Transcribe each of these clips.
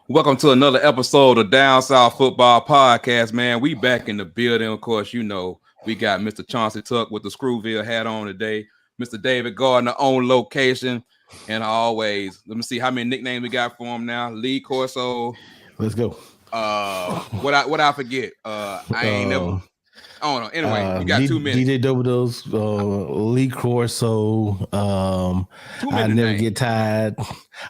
Welcome to another episode of Down South Football Podcast, man. We back in the building. Of course, you know, we got Mr. Chauncey Tuck with the Screwville hat on today. Mr. David Gardner on location. And always, let me see how many nicknames we got for him now. Lee Corso. Let's go. What I forget? I ain't never. I don't know. Anyway, we got 2 minutes. DJ Doubledos, Lee Corso. I never get tired.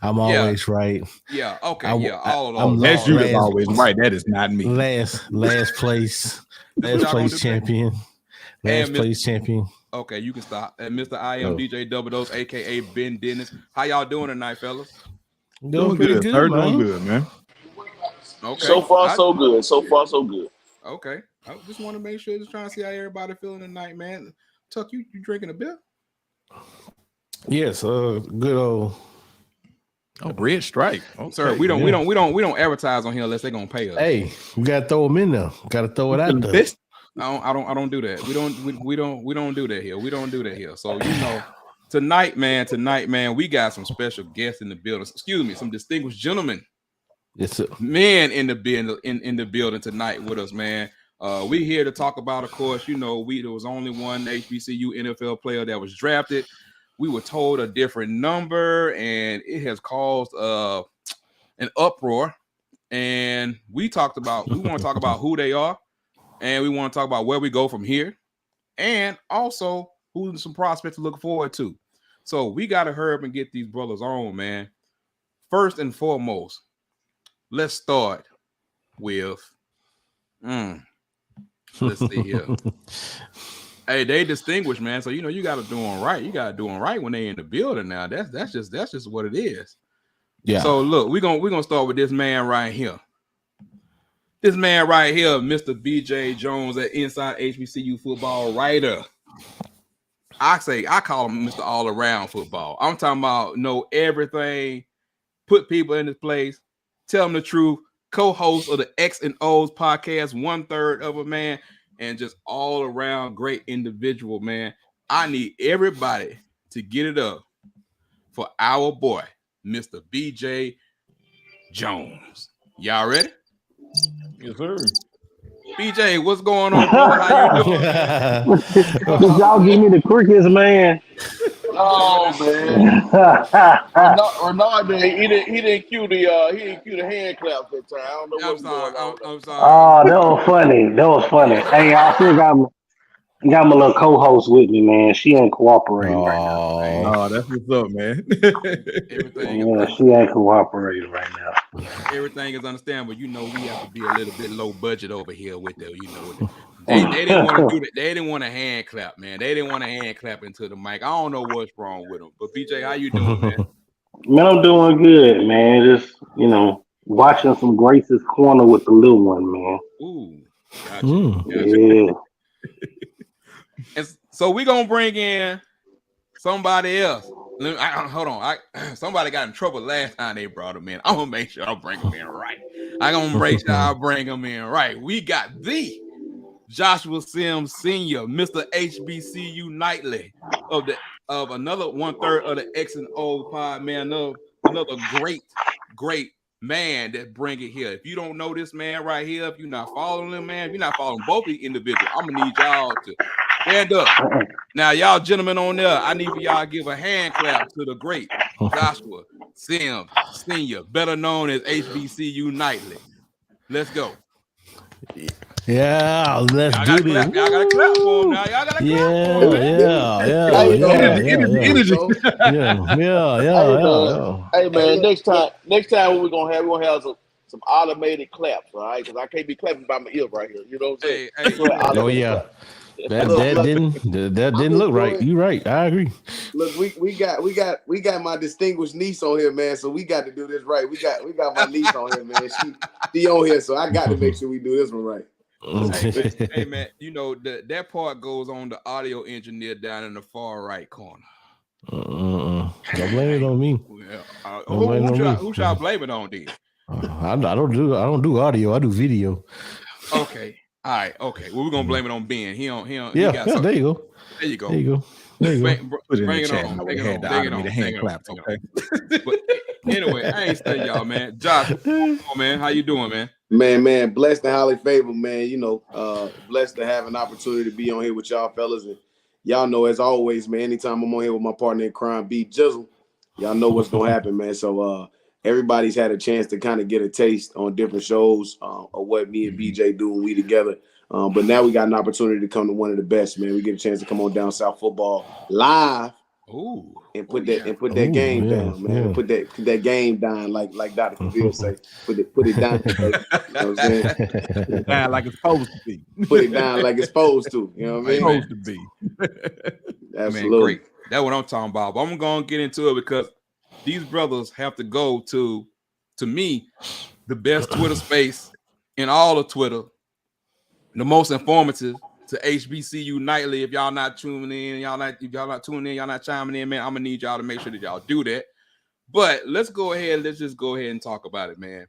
I'm always right. Yeah. Okay. All of those. That's you that's always right. That is not me. Last place. Last place champion. Last place champion. Okay, you can stop. And Mr. I am DJ Doubledos, aka Ben Dennis. How y'all doing tonight, fellas? Doing pretty good, man. Doing good, man. Okay. So far, so good. So far, so good. Okay. I just want to make sure, just trying to see how everybody feeling tonight, man. Tuck, you drinking a beer? Yes, good old. Red Stripe. Okay. Sir, we don't advertise on here unless they're gonna pay us. Hey, we gotta throw them in there. Gotta throw it out there. I don't do that. We don't do that here. We don't do that here. So you know, tonight, man, we got some special guests in the building. Excuse me, some distinguished gentlemen. Yes, sir. Men in the building tonight with us, man. We here to talk about, of course, you know, there was only one HBCU NFL player that was drafted. We were told a different number, and it has caused an uproar. And we want to talk about who they are, and we want to talk about where we go from here, and also who's some prospects to look forward to. So we got to hurry up and get these brothers on, man. First and foremost, let's start with let's see here. Hey, they distinguished, man. So you know you got to do them right. You got to do them right when they in the building. Now that's just what it is. Yeah. So look, we're gonna start with this man right here. This man right here, Mr. BJ Jones, at Inside HBCU Football writer. I call him Mr. All Around Football. I'm talking about know everything, put people in this place, tell them the truth. Co-host of the X and O's podcast, 1/3 of a man, and just all around great individual, man. I need everybody to get it up for our boy, Mr. BJ Jones. Y'all ready? Yes, sir. BJ, what's going on, bro? How you doing? Y'all give me the crickets, man. Oh man, Renard, he didn't cue the hand clap that time. I don't know what's going on. I'm sorry. Oh, that was funny. Hey, I still got my little co-host with me, man. She ain't cooperating right now. Oh, that's what's up, man. She ain't cooperating right now. Everything is understandable. You know, we have to be a little bit low budget over here with them. You know, they didn't want to do that. They didn't want a hand clap, man. They didn't want a hand clap into the mic. I don't know what's wrong with them. But BJ, how you doing, man? Man, I'm doing good, man. Just watching some Grace's Corner with the little one, man. Ooh, gotcha. Yeah. And so we're gonna bring in somebody else. Hold on. Somebody got in trouble last time they brought him in. I'm gonna make sure I bring him in right. I'm gonna make sure I bring him in right. We got the Joshua Sims Sr., Mr. HBCU Nightly of another 1/3 of the X and O pod, man. Another great man that bring it here. If you don't know this man right here, if you're not following him, man, if you're not following both these individuals, I'm gonna need y'all to stand up. Now, y'all gentlemen on there, I need for y'all to give a hand clap to the great Joshua Sims Sr., better known as HBCU Nightly. Let's go. Yeah, let's do this. Y'all gotta clap for him now. Y'all gotta clap for him. Yeah. Hey man, next time what we're gonna have some automated claps, all right? Because I can't be clapping by my ear right here. You know what I'm saying? Oh yeah. That didn't look right. You're right. I agree. Look, we got my distinguished niece on here, man. So we got to do this right. We got my niece on here, man. She on here, so I got to make sure we do this one right. Hey man, you know that part goes on the audio engineer down in the far right corner. Don't blame it on me. Who should I blame it on then? I don't do audio. I do video. Okay. All right. Okay. Well, we're gonna blame it on Ben. He got there you go. There you go. There you go. Put it in bring the it chat. on. I Bring would it have had on. the Bring it automated on. hand Bring it claps. on. Okay. But anyway, I ain't studying y'all, man. Josh, what's going on, man? How you doing, man? Man, blessed and highly favored, man. You know, blessed to have an opportunity to be on here with y'all fellas. And y'all know, as always, man, anytime I'm on here with my partner in crime, B Jizzle, y'all know what's gonna happen, man. So everybody's had a chance to kind of get a taste on different shows of what me and BJ do when we together. But now we got an opportunity to come to one of the best, man. We get a chance to come on Down South Football live. Ooh. And put that game down, man. And put that game down, like Dr. Cavill say. Put it down. You know what I'm saying? Put it down like it's supposed to be. Put it down like it's supposed to. You know what I mean? Supposed to be. Absolutely. Man, great. That's what I'm talking about. But I'm gonna get into it because these brothers have to go to me, the best Twitter space in all of Twitter, the most informative, to HBCU Nightly. If y'all not tuning in, y'all not chiming in, man, I'm gonna need y'all to make sure that y'all do that. But let's just go ahead and talk about it, man.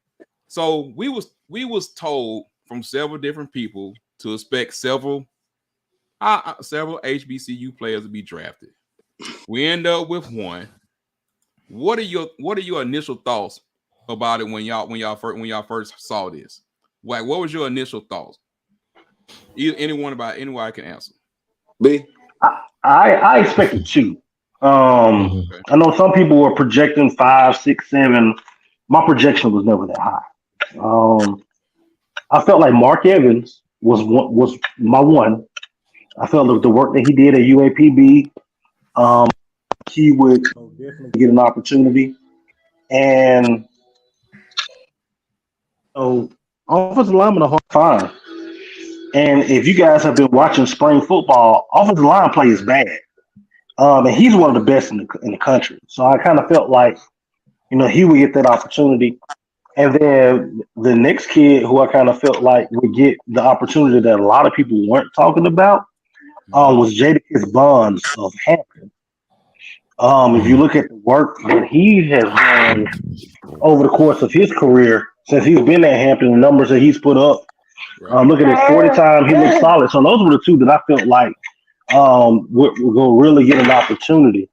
So we was told from several different people to expect several HBCU players to be drafted. We end up with one. What are your initial thoughts about it when y'all first saw this? Like, what was your initial thoughts? Anyone can answer. B. I expected 2. I know some people were projecting 5, 6, 7. My projection was never that high. I felt like Mark Evans was my one. I felt like the work that he did at UAPB, he would definitely get an opportunity. And so offensive linemen are hard to find. And if you guys have been watching spring football, offensive line play is bad. And he's one of the best in the country. So I kind of felt like, he would get that opportunity. And then the next kid who I kind of felt like would get the opportunity that a lot of people weren't talking about was Jadakiss Bonds of Hampton. If you look at the work that he has done over the course of his career, since he's been at Hampton, the numbers that he's put up, look at his 40 time, he looks solid. So those were the 2 that I felt like we're going to really get an opportunity.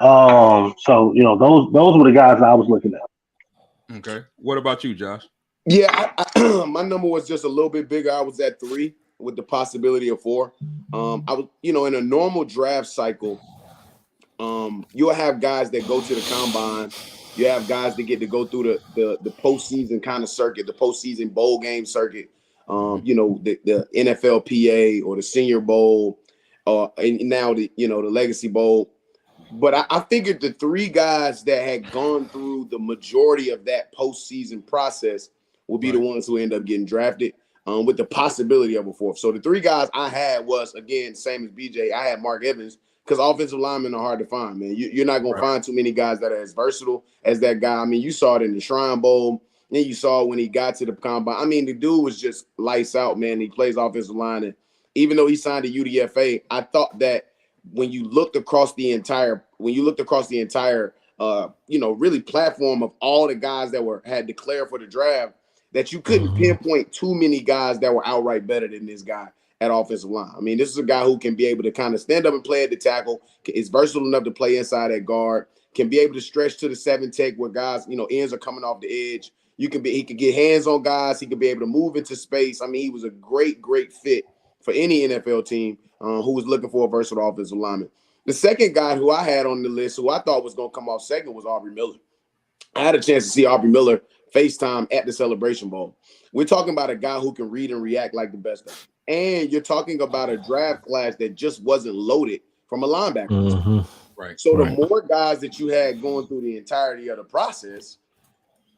So those were the guys that I was looking at. Okay. What about you, Josh? Yeah, my number was just a little bit bigger. I was at 3 with the possibility of 4. I was, in a normal draft cycle, you'll have guys that go to the combine. You have guys that get to go through the postseason kind of circuit, the postseason bowl game circuit. The NFLPA or the Senior Bowl, and now the Legacy Bowl. But I figured the 3 guys that had gone through the majority of that postseason process will be the ones who end up getting drafted, with the possibility of a 4th. So the 3 guys I had was, again, same as BJ. I had Mark Evans, because offensive linemen are hard to find, man. You're not going to find too many guys that are as versatile as that guy. I mean, you saw it in the Shrine Bowl. Then you saw it when he got to the combine. I mean, the dude was just lights out, man. He plays offensive line. And even though he signed a UDFA, I thought that when you looked across the entire, really platform of all the guys that had declared for the draft, that you couldn't pinpoint too many guys that were outright better than this guy at offensive line. I mean, this is a guy who can be able to kind of stand up and play at the tackle, is versatile enough to play inside at guard, can be able to stretch to the 7 tech where guys, ends are coming off the edge. He could get hands on guys. He could be able to move into space. I mean, he was a great, great fit for any NFL team who was looking for a versatile offensive lineman. The second guy who I had on the list, who I thought was going to come off second, was Aubrey Miller. I had a chance to see Aubrey Miller FaceTime at the Celebration Bowl. We're talking about a guy who can read and react like the best of them. And you're talking about a draft class that just wasn't loaded from a linebacker. Right. So the more guys that you had going through the entirety of the process,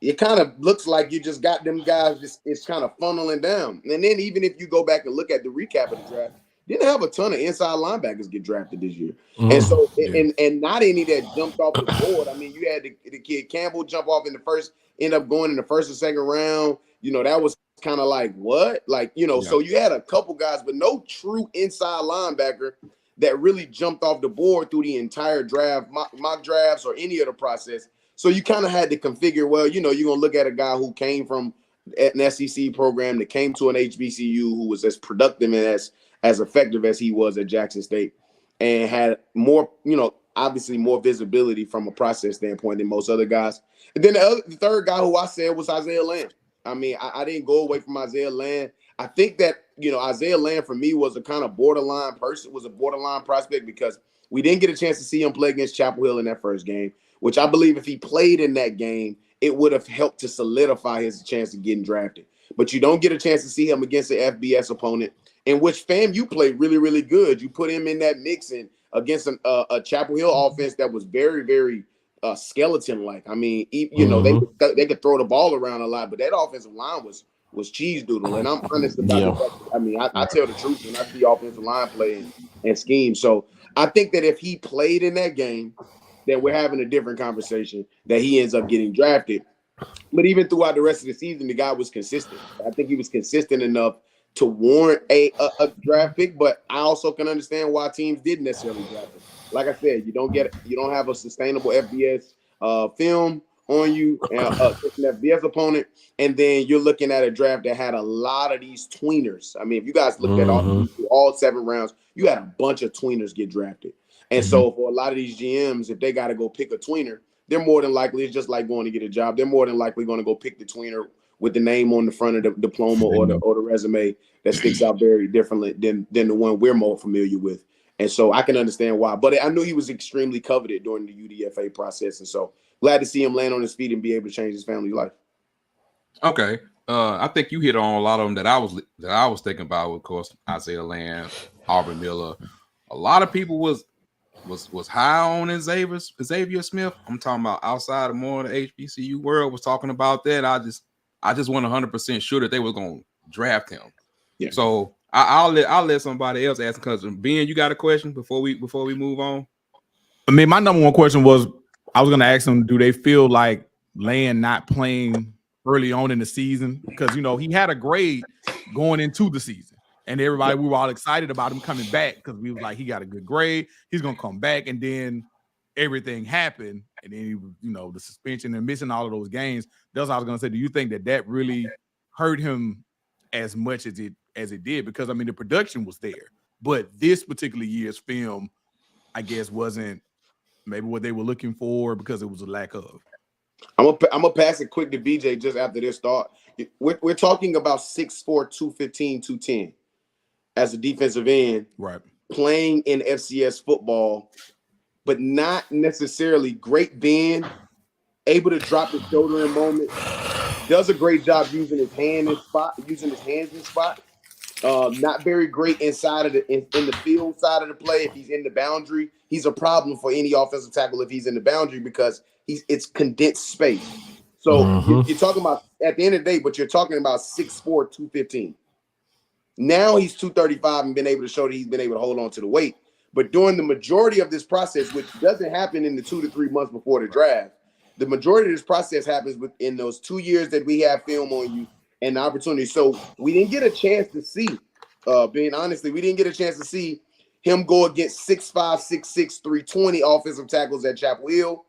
it kind of looks like you just got them guys, it's kind of funneling down. And then even if you go back and look at the recap of the draft, didn't have a ton of inside linebackers get drafted this year. And so, and not any that jumped off the board. I mean, you had the kid Campbell jump off in the first, end up going in the first or second round. That was kind of like, what? Like, so you had a couple guys, but no true inside linebacker that really jumped off the board through the entire draft, mock drafts or any other process. So you kind of had to configure, well, you're going to look at a guy who came from an SEC program that came to an HBCU who was as productive and as effective as he was at Jackson State. and had more, obviously more visibility from a process standpoint than most other guys. And then the third guy who I said was Isaiah Land. I mean, I didn't go away from Isaiah Land. I think that, Isaiah Land for me was a kind of borderline person, was a borderline prospect because we didn't get a chance to see him play against Chapel Hill in that first game, which I believe if he played in that game, it would have helped to solidify his chance of getting drafted. But you don't get a chance to see him against an FBS opponent, in which FAMU played really, really good. You put him in that mix and against a Chapel Hill offense that was very, very skeleton-like. I mean, they could throw the ball around a lot, but that offensive line was cheese doodle. And I'm honest about the fact that, I mean, I tell the truth when I see offensive line play and scheme. So I think that if he played in that game, then we're having a different conversation that he ends up getting drafted. But even throughout the rest of the season, the guy was consistent. I think he was consistent enough to warrant a draft pick, but I also can understand why teams didn't necessarily draft him. Like I said, you don't have a sustainable FBS film on you, an FBS opponent, and then you're looking at a draft that had a lot of these tweeners. I mean, if you guys looked at all 7 rounds, you had a bunch of tweeners get drafted. And so for a lot of these GMs, if they got to go pick a tweener, they're more than likely, it's just like going to get a job, they're more than likely going to go pick the tweener with the name on the front of the diploma or the resume that sticks out very differently than the one we're more familiar with. And so I can understand why. But I knew he was extremely coveted during the UDFA process. And so glad to see him land on his feet and be able to change his family's life. Okay. I think you hit on a lot of them that I was thinking about, of course, Isaiah Land, Aubrey Miller. A lot of people was high on Xavier Smith. I'm talking about outside of more of the HBCU world was talking about that. I just wasn't 100% sure that they were going to draft him. Yeah. So I'll let somebody else ask, because Ben, you got a question before we move on? I mean, my number one question was, I was going to ask them, do they feel like Land not playing early on in the season? Because, he had a grade going into the season. And everybody, we were all excited about him coming back because we was like, he got a good grade. He's going to come back. And then everything happened. And then, the suspension and missing all of those games. That's what I was going to say. Do you think that really hurt him as much as it did? Because, I mean, the production was there. But this particular year's film, I guess, wasn't maybe what they were looking for because it was a lack of. I'm gonna pass it quick to BJ just after this thought. We're talking about 6'4", 215, 210 as a defensive end, right? Playing in FCS football, but not necessarily great bend, able to drop his shoulder in moment. Does a great job using his hands in spot. Not very great inside of in the field side of the play. If he's in the boundary, he's a problem for any offensive tackle if he's in the boundary because it's condensed space. So you're talking about, at the end of the day, but you're talking about 6'4", 215. Now he's 235 and been able to show that he's been able to hold on to the weight. But during the majority of this process, which doesn't happen in the 2 to 3 months before the draft, the majority of this process happens within those 2 years that we have film on you and the opportunity. So we didn't get a chance to see, being honestly, we didn't get a chance to see him go against 6'5", 6'6", 320 offensive tackles at Chapel Hill.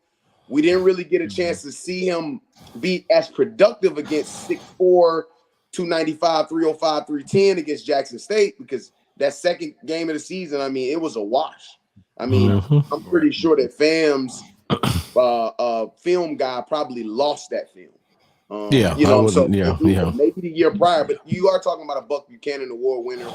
We didn't really get a chance to see him be as productive against 6'4", 295, 305, 310 against Jackson State, because that second game of the season, I mean, it was a wash. I mean, I'm pretty sure that FAM's film guy probably lost that film. Maybe the year prior, but you are talking about a Buck Buchanan Award winner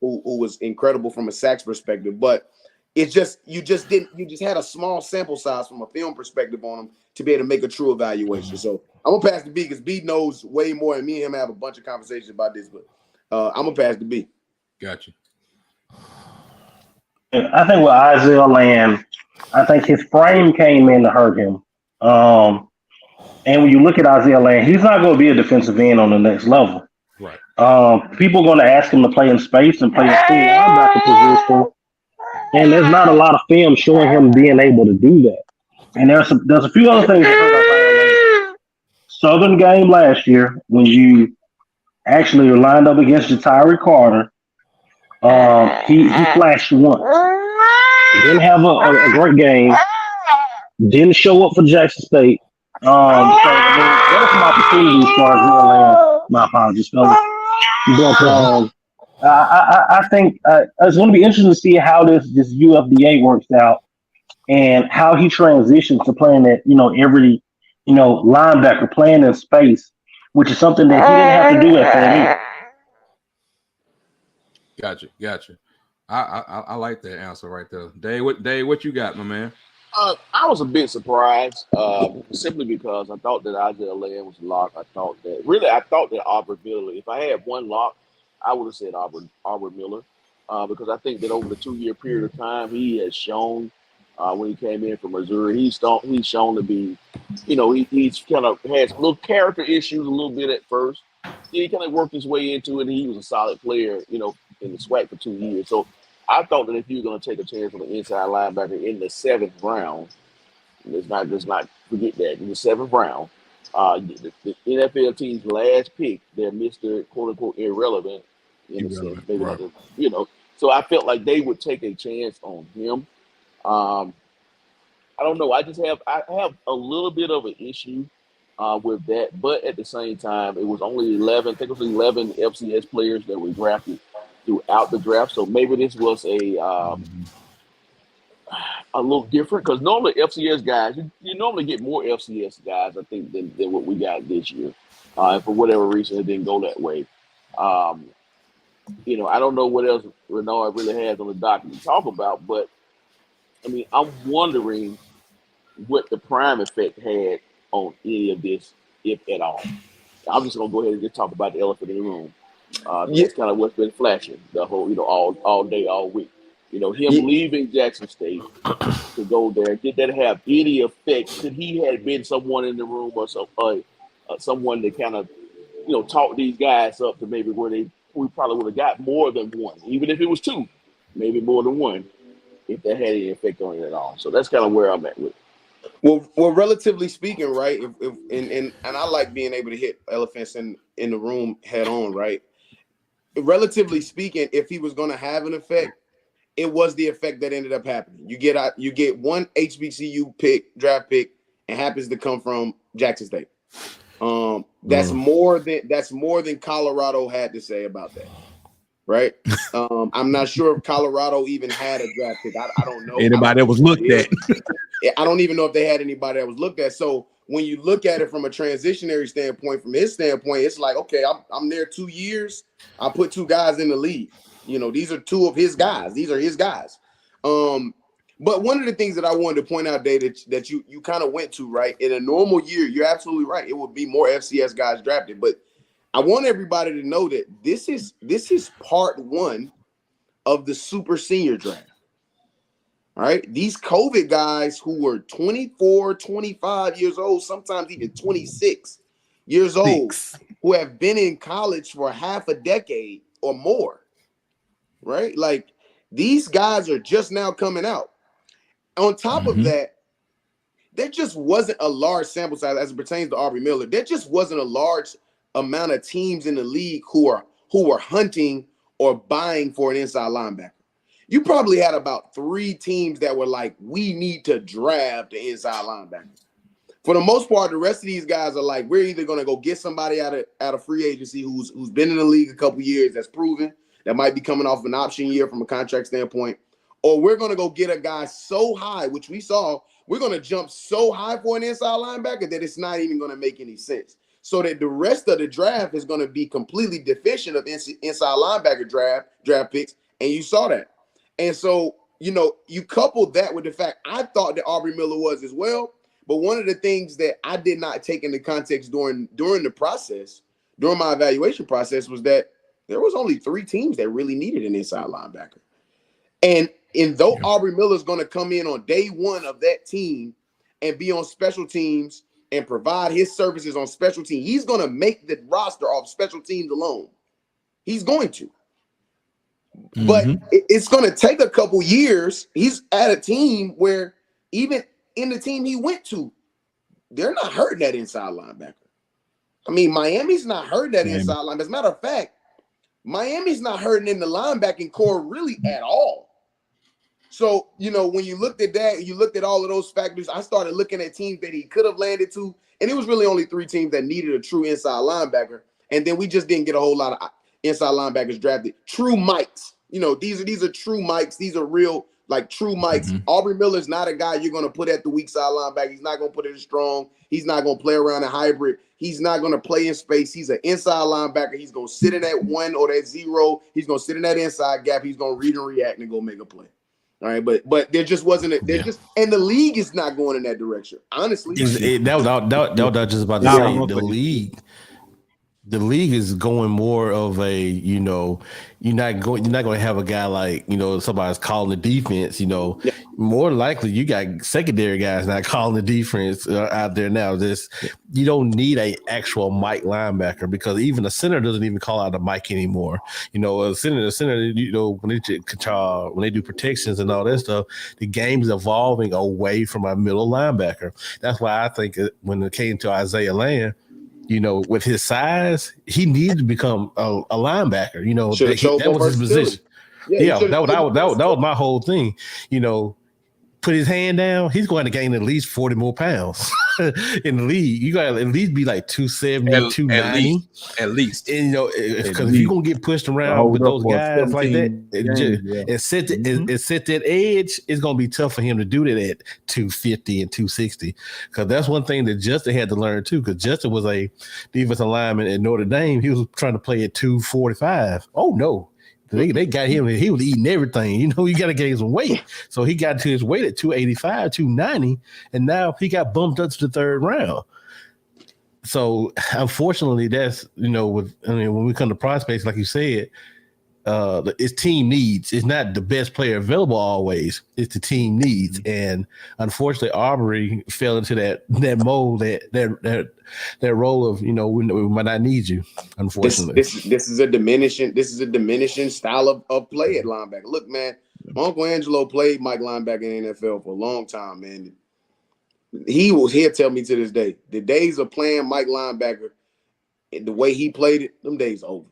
who was incredible from a sacks perspective. But it's just you just had a small sample size from a film perspective on him to be able to make a true evaluation. So I'm gonna pass to B because B knows way more, and me and him have a bunch of conversations about this. But I'm gonna pass to B. Gotcha. I think with Isaiah Land, I think his frame came in to hurt him. And when you look at Isaiah Land, he's not going to be a defensive end on the next level. Right. People are going to ask him to play in space and play in full linebacker position, and there's not a lot of film showing him being able to do that. And there's a few other things that hurt Isaiah Land. Southern game last year, when you actually were lined up against Jatari Carter, he flashed once. He didn't have a great game. Didn't show up for Jackson State. So there were some opportunities for Isaiah Land. My apologies, fellas. But I think it's going to be interesting to see how this UFDA works out and how he transitions to playing that, every, linebacker playing in space, which is something that he didn't have to do at FAMU. Gotcha. I like that answer right there. Dave, what you got, my man? I was a bit surprised, simply because I thought that Isaiah Land was locked. I thought that Aubrey Miller. If I had one lock, I would have said Aubrey Miller, because I think that over the 2 year period of time, he has shown, when he came in from Missouri, he's shown to be, he's kind of has little character issues a little bit at first. He kind of worked his way into it, and he was a solid player, in the SWAC for 2 years. So I thought that if you were going to take a chance on an inside linebacker in the seventh round, let's not forget that in the seventh round, the NFL team's last pick, they're Mr. quote unquote irrelevant in a sense, maybe right. not, So I felt like they would take a chance on him. I don't know. I have a little bit of an issue with that, but at the same time, it was only 11. I think it was 11 FCS players that were drafted throughout the draft. So maybe this was a little different, because normally FCS guys, you normally get more FCS guys, I think, than what we got this year. And for whatever reason, it didn't go that way. I don't know what else Renard really has on the docket to talk about, but I mean, I'm wondering what the prime effect had on any of this, if at all. I'm just gonna go ahead and just talk about the elephant in the room. That's kind of what's been flashing the whole, all day, all week. Him leaving Jackson State to go there, did that have any effect? Could he have been someone in the room, or someone that kind of, talk these guys up to maybe where we probably would have got more than one, even if it was two, maybe more than one, if that had any effect on it at all. So that's kind of where I'm at with it. Well, relatively speaking, right? And I like being able to hit elephants in the room head on, right? Relatively speaking, if he was going to have an effect, it was the effect that ended up happening. You get one HBCU draft pick, and happens to come from Jackson State. That's more than Colorado had to say about that, right? I'm not sure if Colorado even had a draft pick. I don't know. Anybody that was looked at. I don't even know if they had anybody that was looked at. So when you look at it from a transitionary standpoint, from his standpoint, it's like, okay, I'm there 2 years. I put two guys in the league. These are two of his guys. These are his guys. But one of the things that I wanted to point out, Dave, that you kind of went to, right? In a normal year, you're absolutely right. It would be more FCS guys drafted. But I want everybody to know that this is part one of the super senior draft. All right. These COVID guys who were 24, 25 years old, sometimes even 26 years old, who have been in college for half a decade or more. Right? Like, these guys are just now coming out. On top of that, there just wasn't a large sample size as it pertains to Aubrey Miller. There just wasn't a large amount of teams in the league who were hunting or buying for an inside linebacker. You probably had about 3 teams that were like, we need to draft the inside linebacker. For the most part, the rest of these guys are like, we're either going to go get somebody out of free agency who's been in the league a couple years, that's proven, that might be coming off an option year from a contract standpoint, or we're going to go get a guy so high, which we saw, we're going to jump so high for an inside linebacker that it's not even going to make any sense. So that the rest of the draft is going to be completely deficient of inside linebacker draft picks, and you saw that. And so, you couple that with the fact I thought that Aubrey Miller was as well. But one of the things that I did not take into context during the process, during my evaluation process, was that there was only 3 teams that really needed an inside linebacker. And though Aubrey Miller is going to come in on day one of that team and be on special teams and provide his services on special teams, he's going to make the roster off special teams alone. He's going to. But it's going to take a couple years. He's at a team where even in the team he went to, they're not hurting that inside linebacker. I mean, Miami's not hurting that inside linebacker. As a matter of fact, Miami's not hurting in the linebacking core really at all. So, when you looked at that, you looked at all of those factors, I started looking at teams that he could have landed to, and it was really only 3 teams that needed a true inside linebacker. And then we just didn't get a whole lot of inside linebackers drafted. True Mikes. You know, these are true Mikes. These are real, like true Mikes. Mm-hmm. Aubrey Miller is not a guy you're going to put at the weak side linebacker. He's not going to put it strong. He's not going to play around a hybrid. He's not going to play in space. He's an inside linebacker. He's going to sit in that 1 or that 0. He's going to sit in that inside gap. He's going to read and react and go make a play. All right, but there just wasn't and the league is not going in that direction. Honestly, that was just about to say the league. The league is going more of a, you know, you're not going to have a guy like, you know, somebody's calling the defense. You know, more likely you got secondary guys not calling the defense out there now. You don't need a actual Mike linebacker because even the center doesn't even call out a Mike anymore. You know, the center, you know, when they do protections and all that stuff, the game is evolving away from a middle linebacker. That's why I think when it came to Isaiah Land, you know, with his size, he needed to become a linebacker. You know, that was his position. Yeah, that was my whole thing. You know, put his hand down, he's going to gain at least 40 more pounds in the league. You got to at least be like 270, 290. At least. And, you know, because if you're going to get pushed around with those guys like that and set that edge, it's going to be tough for him to do that at 250 and 260. Because that's one thing that Justin had to learn too, because Justin was a defensive lineman at Notre Dame. He was trying to play at 245. Oh, no. They got him, and he was eating everything. You know, you got to gain some weight. So he got to his weight at 285, 290, and now he got bumped up to the third round. So, unfortunately, that's, you know, when we come to prospects, like you said, it's team needs. It's not the best player available always. It's the team needs. And unfortunately, Aubrey fell into that mold, that role of, you know, we might not need you. Unfortunately, this is a diminishing style of play at linebacker. Look, man, Uncle Angelo played Mike linebacker in the NFL for a long time, man. He will tell me to this day, the days of playing Mike linebacker, the way he played it, them days over.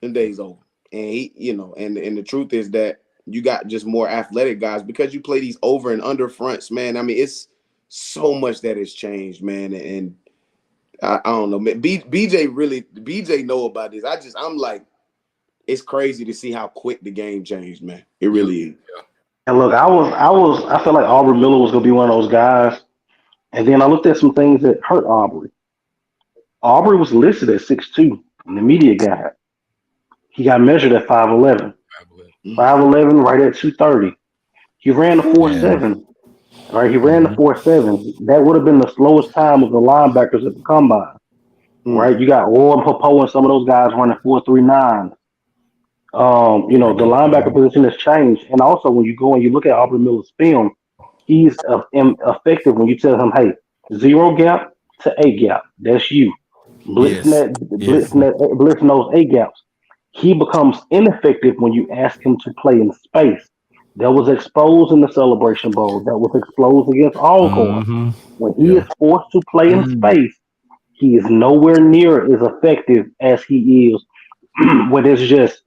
And he, you know, and the truth is that you got just more athletic guys because you play these over and under fronts, man. I mean, it's so much that has changed, man. And I don't know, man. BJ know about this. I'm like, it's crazy to see how quick the game changed, man. It really is. And look, I felt like Aubrey Miller was gonna be one of those guys, and then I looked at some things that hurt Aubrey. Aubrey was listed at 6'2" in the media guide. He got measured at 5'11". 5'11", right at 230. He ran the 4.7. Right, he ran the 4.7. That would have been the slowest time of the linebackers at the combine. Right, you got Roy and Popo and some of those guys running 4.39. You know, the linebacker position has changed, and also when you go and you look at Aubrey Miller's film, he's effective when you tell him, "Hey, 0 gap to A gap. That's you." Blitzing those A gaps. He becomes ineffective when you ask him to play in space. That was exposed in the Celebration Bowl. That was exposed against Alcorn. When he is forced to play in space, he is nowhere near as effective as he is when it's just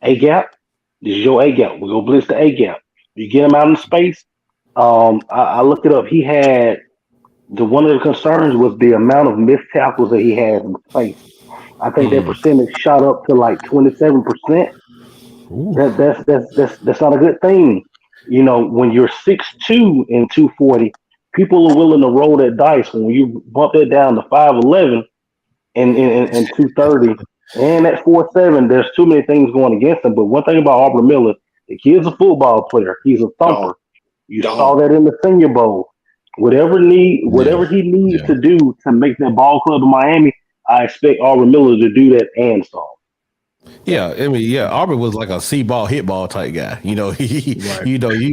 A gap. This is your A gap. We're going to blitz the A gap. You get him out in space. I looked it up. He had one of the concerns was the amount of missed tackles that he had in space. I think that percentage shot up to like 27%. That's not a good thing. You know, when you're 6'2" and 240, people are willing to roll that dice. When you bump that down to 5'11" and 230 and at 4.7, there's too many things going against him. But one thing about Aubrey Miller, the kid's a football player. He's a thumper. You saw that in the Senior Bowl. Whatever he needs to do to make that ball club in Miami, I expect Aubrey Miller to do that and some. Yeah, I mean, Aubrey was like a C-ball, hit ball type guy. You know, you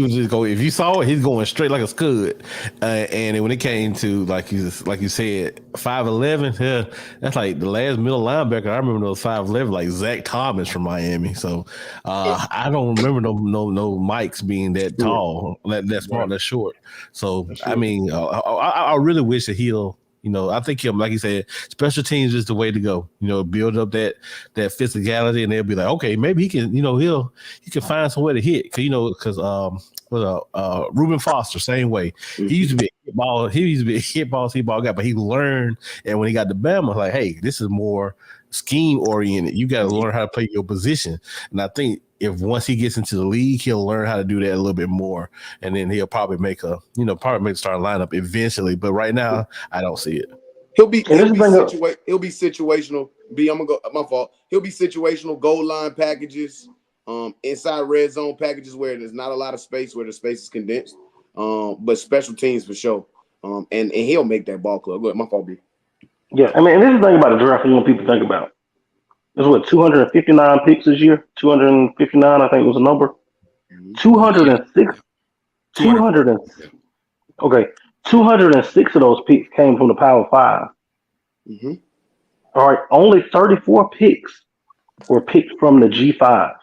was just go. If you saw it, he's going straight like a scud. And when it came to like you said, 5'11", that's like the last middle linebacker. I remember those 5'11", like Zach Thomas from Miami. So I don't remember no Mikes being that tall, that small, that short. So I mean, I really wish that he'll. You know, I think like you said, special teams is the way to go. You know, build up that physicality, and they'll be like, okay, maybe he can. You know, he can find some way to hit. Cause Reuben Foster, same way. He used to be a hit ball guy, but he learned, and when he got to Bama, like, hey, this is more scheme oriented. You got to learn how to play your position. And I think if once he gets into the league, he'll learn how to do that a little bit more, and then he'll probably make a starting lineup eventually. But right now, I don't see it. He'll be situational. I'm gonna go. My fault. He'll be situational goal line packages, inside red zone packages where there's not a lot of space, where the space is condensed. But special teams for sure. And he'll make that ball club. Go ahead, my fault, B. Yeah, I mean, and this is the thing about the draft. You want people to think about. There's what 259 picks this year. 259, I think was the number. 206. 200. Okay, 206 of those picks came from the Power 5. Mm-hmm. All right, only 34 picks were picked from the G5.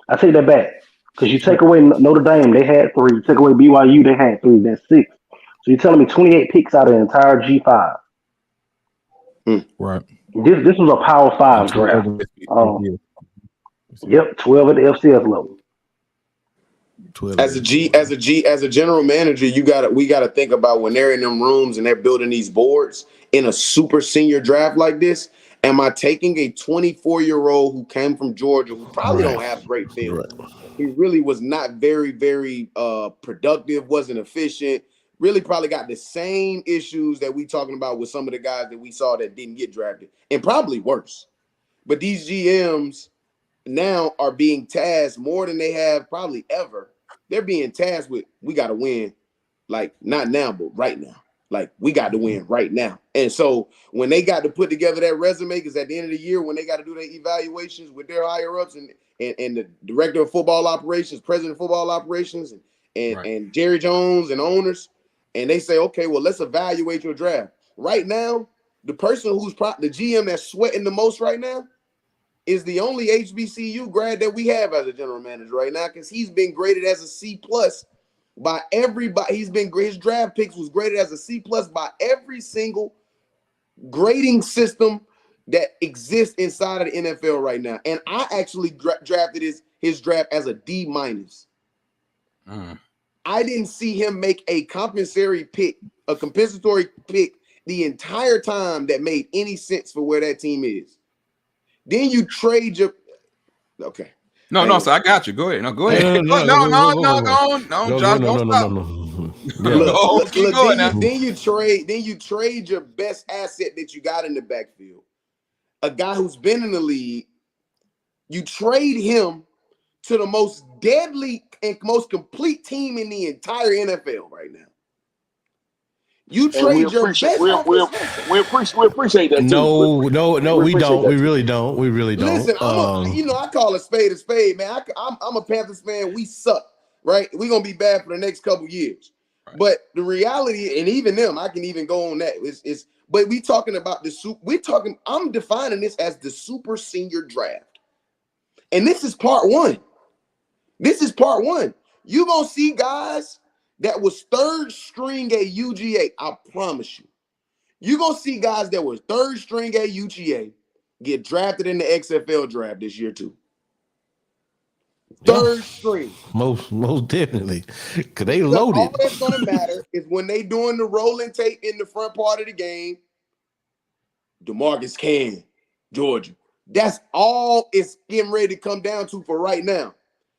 I take that back because you take away Notre Dame, they had 3. You take away BYU, they had 3. That's 6. So you're telling me 28 picks out of the entire G5. Right. This was a Power 5 draft. Yep, 12 at the FCS level. As a general manager, we gotta think about when they're in them rooms and they're building these boards in a super senior draft like this. Am I taking a 24-year-old who came from Georgia who probably don't have great film? Right. He really was not very, very productive, wasn't efficient, really probably got the same issues that we talking about with some of the guys that we saw that didn't get drafted, and probably worse. But these GMs now are being tasked more than they have probably ever. They're being tasked with, we got to win, like not now, but right now. Like, we got to win right now. And so when they got to put together that resume, because at the end of the year, when they got to do their evaluations with their higher ups and the director of football operations, president of football operations, and Jerry Jones and owners, and they say, okay, well, let's evaluate your draft. Right now, the person who's the GM that's sweating the most right now is the only HBCU grad that we have as a general manager right now, because he's been graded as a C+ by everybody. His draft picks was graded as a C+ by every single grading system that exists inside of the NFL right now. And I actually drafted his draft as a D-. I didn't see him make a compensatory pick the entire time that made any sense for where that team is. Then you trade your okay. No, so I got you. Go ahead. No, go ahead. No, Josh, don't stop. Look, keep going now. Then you trade your best asset that you got in the backfield. A guy who's been in the league, you trade him to the most deadly and most complete team in the entire NFL right now. You trade your best. We appreciate that too. No, we don't. We really don't. Listen, I call a spade, man. I'm a Panthers fan. We suck, right? We're gonna be bad for the next couple years. Right. But the reality, and even them, I can even go on that. But we talking about I'm defining this as the super senior draft. And this is part one. You're gonna see guys that was third string at UGA. I promise you. You're going to see guys that was third string at UGA get drafted in the XFL draft this year too. Third string. Most definitely. Because they loaded. All that's going to matter is when they doing the rolling tape in the front part of the game, DeMarcus Can, Georgia. That's all it's getting ready to come down to for right now.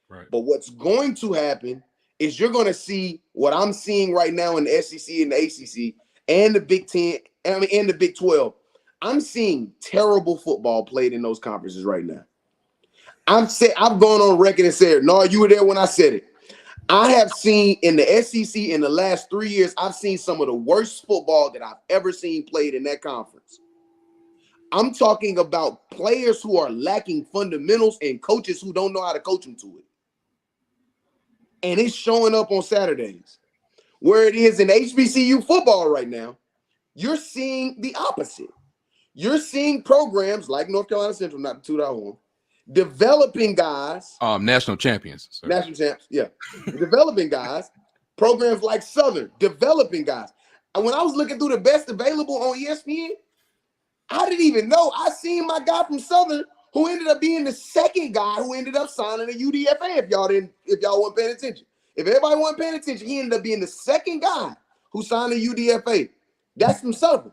Right. But what's going to happen is you're going to see what I'm seeing right now in the SEC and the ACC and the Big 10, and the Big 12. I'm seeing terrible football played in those conferences right now. I've gone on record and said, no, you were there when I said it. I have seen in the SEC in the last 3 years, I've seen some of the worst football that I've ever seen played in that conference. I'm talking about players who are lacking fundamentals and coaches who don't know how to coach them to it. And it's showing up on Saturdays. Where it is in HBCU football right now, you're seeing the opposite. You're seeing programs like North Carolina Central, not the 2.1, developing guys. National champions. Sir. National champs, yeah. Developing guys. Programs like Southern, developing guys. And when I was looking through the best available on ESPN, I didn't even know. I seen my guy from Southern who ended up being the second guy who ended up signing a UDFA if y'all weren't paying attention. If everybody wasn't paying attention, he ended up being the second guy who signed a UDFA. That's from Southern.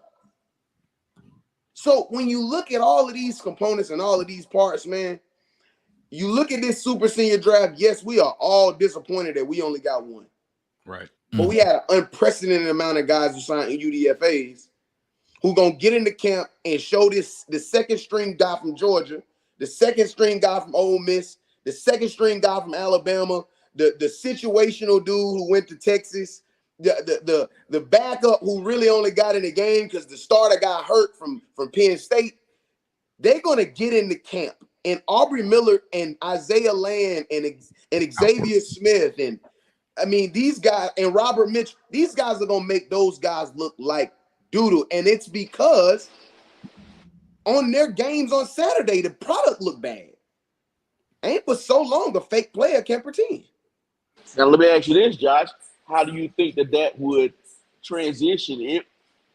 So when you look at all of these components and all of these parts, man, you look at this super senior draft. Yes, we are all disappointed that we only got one. Right. But we had an unprecedented amount of guys who signed UDFAs who gonna get into camp and show this the second string guy from Georgia, the second string guy from Ole Miss, the second string guy from Alabama, the situational dude who went to Texas, the backup who really only got in the game because the starter got hurt from Penn State. They're gonna get into camp. And Aubrey Miller and Isaiah Land and Xavier Smith and I mean these guys and Robert Mitch, these guys are gonna make those guys look like doodle. And it's because on their games on Saturday, the product looked bad. Ain't for so long a fake player can pretend. Now let me ask you this, Josh. How do you think that would transition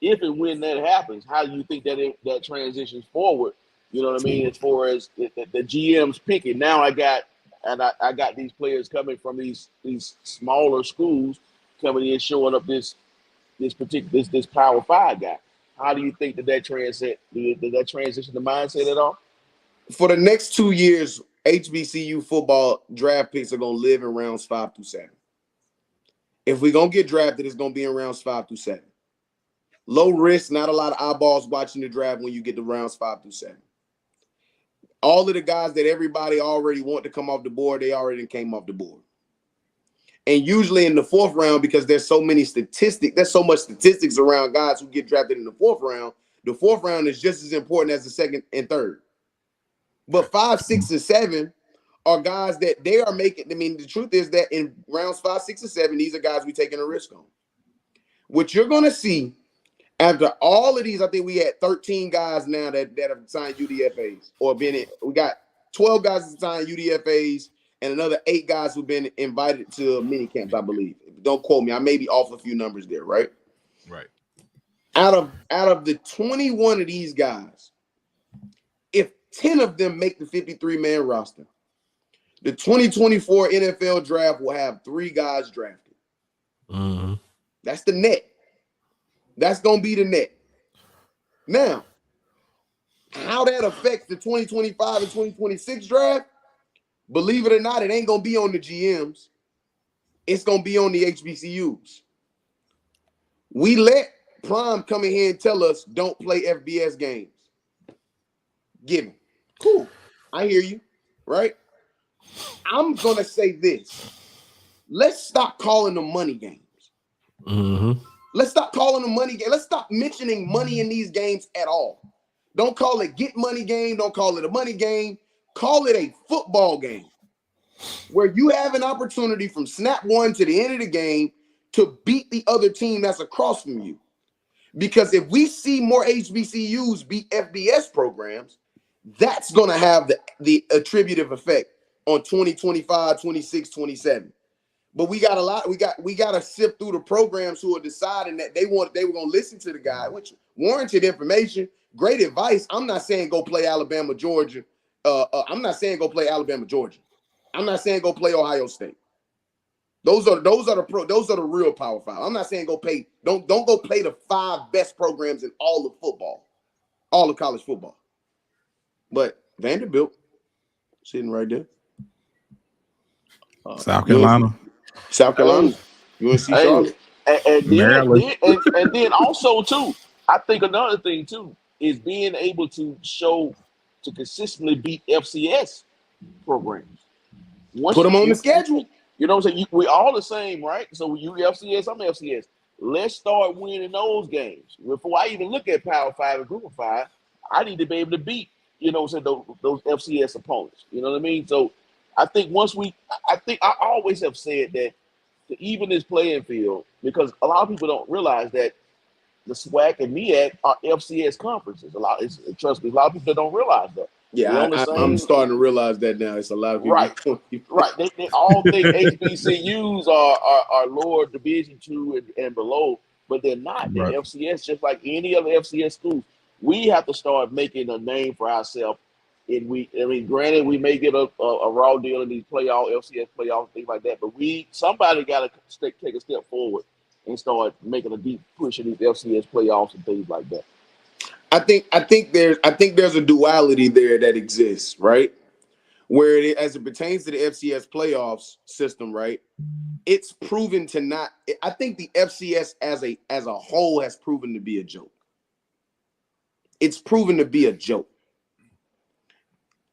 if and when that happens? How do you think that transitions forward? You know what I mean? As far as the GM's picking. Now I got these players coming from these smaller schools coming in, showing up this Power 5 guy. How do you think that transition the mindset at all? For the next 2 years, HBCU football draft picks are gonna live in rounds 5 through 7. If we're gonna get drafted, it's gonna be in rounds 5 through 7. Low risk, not a lot of eyeballs watching the draft when you get to rounds 5 through 7. All of the guys that everybody already want to come off the board, they already came off the board. And usually in the 4th round, because there's so much statistics around guys who get drafted in the 4th round, the 4th round is just as important as the 2nd and 3rd. But 5, 6, and 7 are guys that they are making. I mean, the truth is that in rounds 5, 6, and 7, these are guys we're taking a risk on. What you're going to see after all of these, I think we had 13 guys now that have signed UDFAs or been in. We got 12 guys that signed UDFAs and another 8 guys who've been invited to mini camps, I believe. Don't quote me. I may be off a few numbers there, right? Right. Out of the 21 of these guys, if 10 of them make the 53-man roster, the 2024 NFL draft will have 3 guys drafted. Mm-hmm. That's the net. That's going to be the net. Now, how that affects the 2025 and 2026 draft, believe it or not, it ain't going to be on the GMs. It's going to be on the HBCUs. We let Prime come in here and tell us don't play FBS games. Give him. Cool. I hear you, right? I'm going to say this. Let's stop calling them money games. Mm-hmm. Let's stop calling them money games. Let's stop mentioning money in these games at all. Don't call it get money game. Don't call it a money game. Call it a football game where you have an opportunity from snap 1 to the end of the game to beat the other team that's across from you. Because if we see more HBCUs beat FBS programs, that's going to have the attributive effect on 2025, 26, 27. But we got to sift through the programs who are deciding that they were going to listen to the guy, which warranted information, great advice. I'm not saying go play Alabama, Georgia. I'm not saying go play Alabama, Georgia. I'm not saying go play Ohio State. Those are the real Power 5. I'm not saying don't go play the 5 best programs in all of football, all of college football. But Vanderbilt sitting right there. South Carolina. UNC Charlotte. And then also too, I think another thing too is being able to consistently beat FCS programs. Put them on the schedule. You know what I'm saying? We all the same, right? So you FCS, I'm FCS. Let's start winning those games. Before I even look at Power 5 and Group of 5, I need to be able to beat, those FCS opponents. You know what I mean? So I think I always have said that to even this playing field, because a lot of people don't realize that the SWAC and MEAC are FCS conferences. Trust me, a lot of people don't realize that. Yeah, I'm starting to realize that now. It's a lot of people. Right. They all think HBCUs are lower Division II and below, but they're not. They're FCS, just like any other FCS school. We have to start making a name for ourselves Granted, we may get a raw deal in these playoff, FCS playoffs, things like that, but somebody got to take a step forward and start making a deep push in these FCS playoffs and things like that. I think there's a duality there that exists, right? Where as it pertains to the FCS playoffs system, right? It's proven to not. I think the FCS as a whole has proven to be a joke. It's proven to be a joke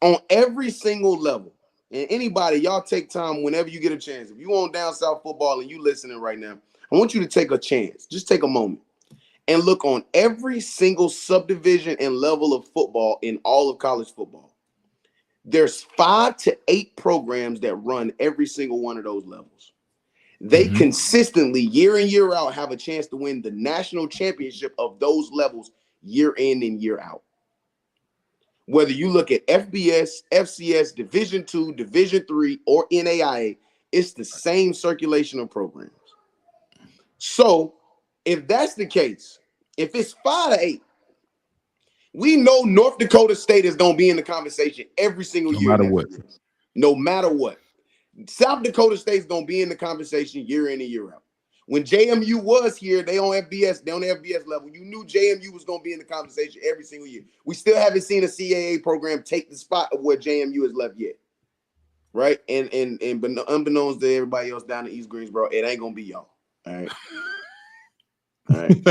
on every single level. And anybody, y'all take time whenever you get a chance. If you on Down South football and you listening right now, I want you to take a chance. Just take a moment and look on every single subdivision and level of football in all of college football. There's 5 to 8 programs that run every single one of those levels. They consistently, year in, year out, have a chance to win the national championship of those levels year in and year out. Whether you look at FBS, FCS, Division II, Division III, or NAIA, it's the same circulation of programs. So, if that's the case, if it's 5 to 8, we know North Dakota State is going to be in the conversation every single year. No matter what. No matter what. South Dakota State is going to be in the conversation year in and year out. When JMU was here, they on FBS level. You knew JMU was going to be in the conversation every single year. We still haven't seen a CAA program take the spot of where JMU has left yet. Right? And unbeknownst to everybody else down in East Greensboro, it ain't going to be y'all. All right. All right.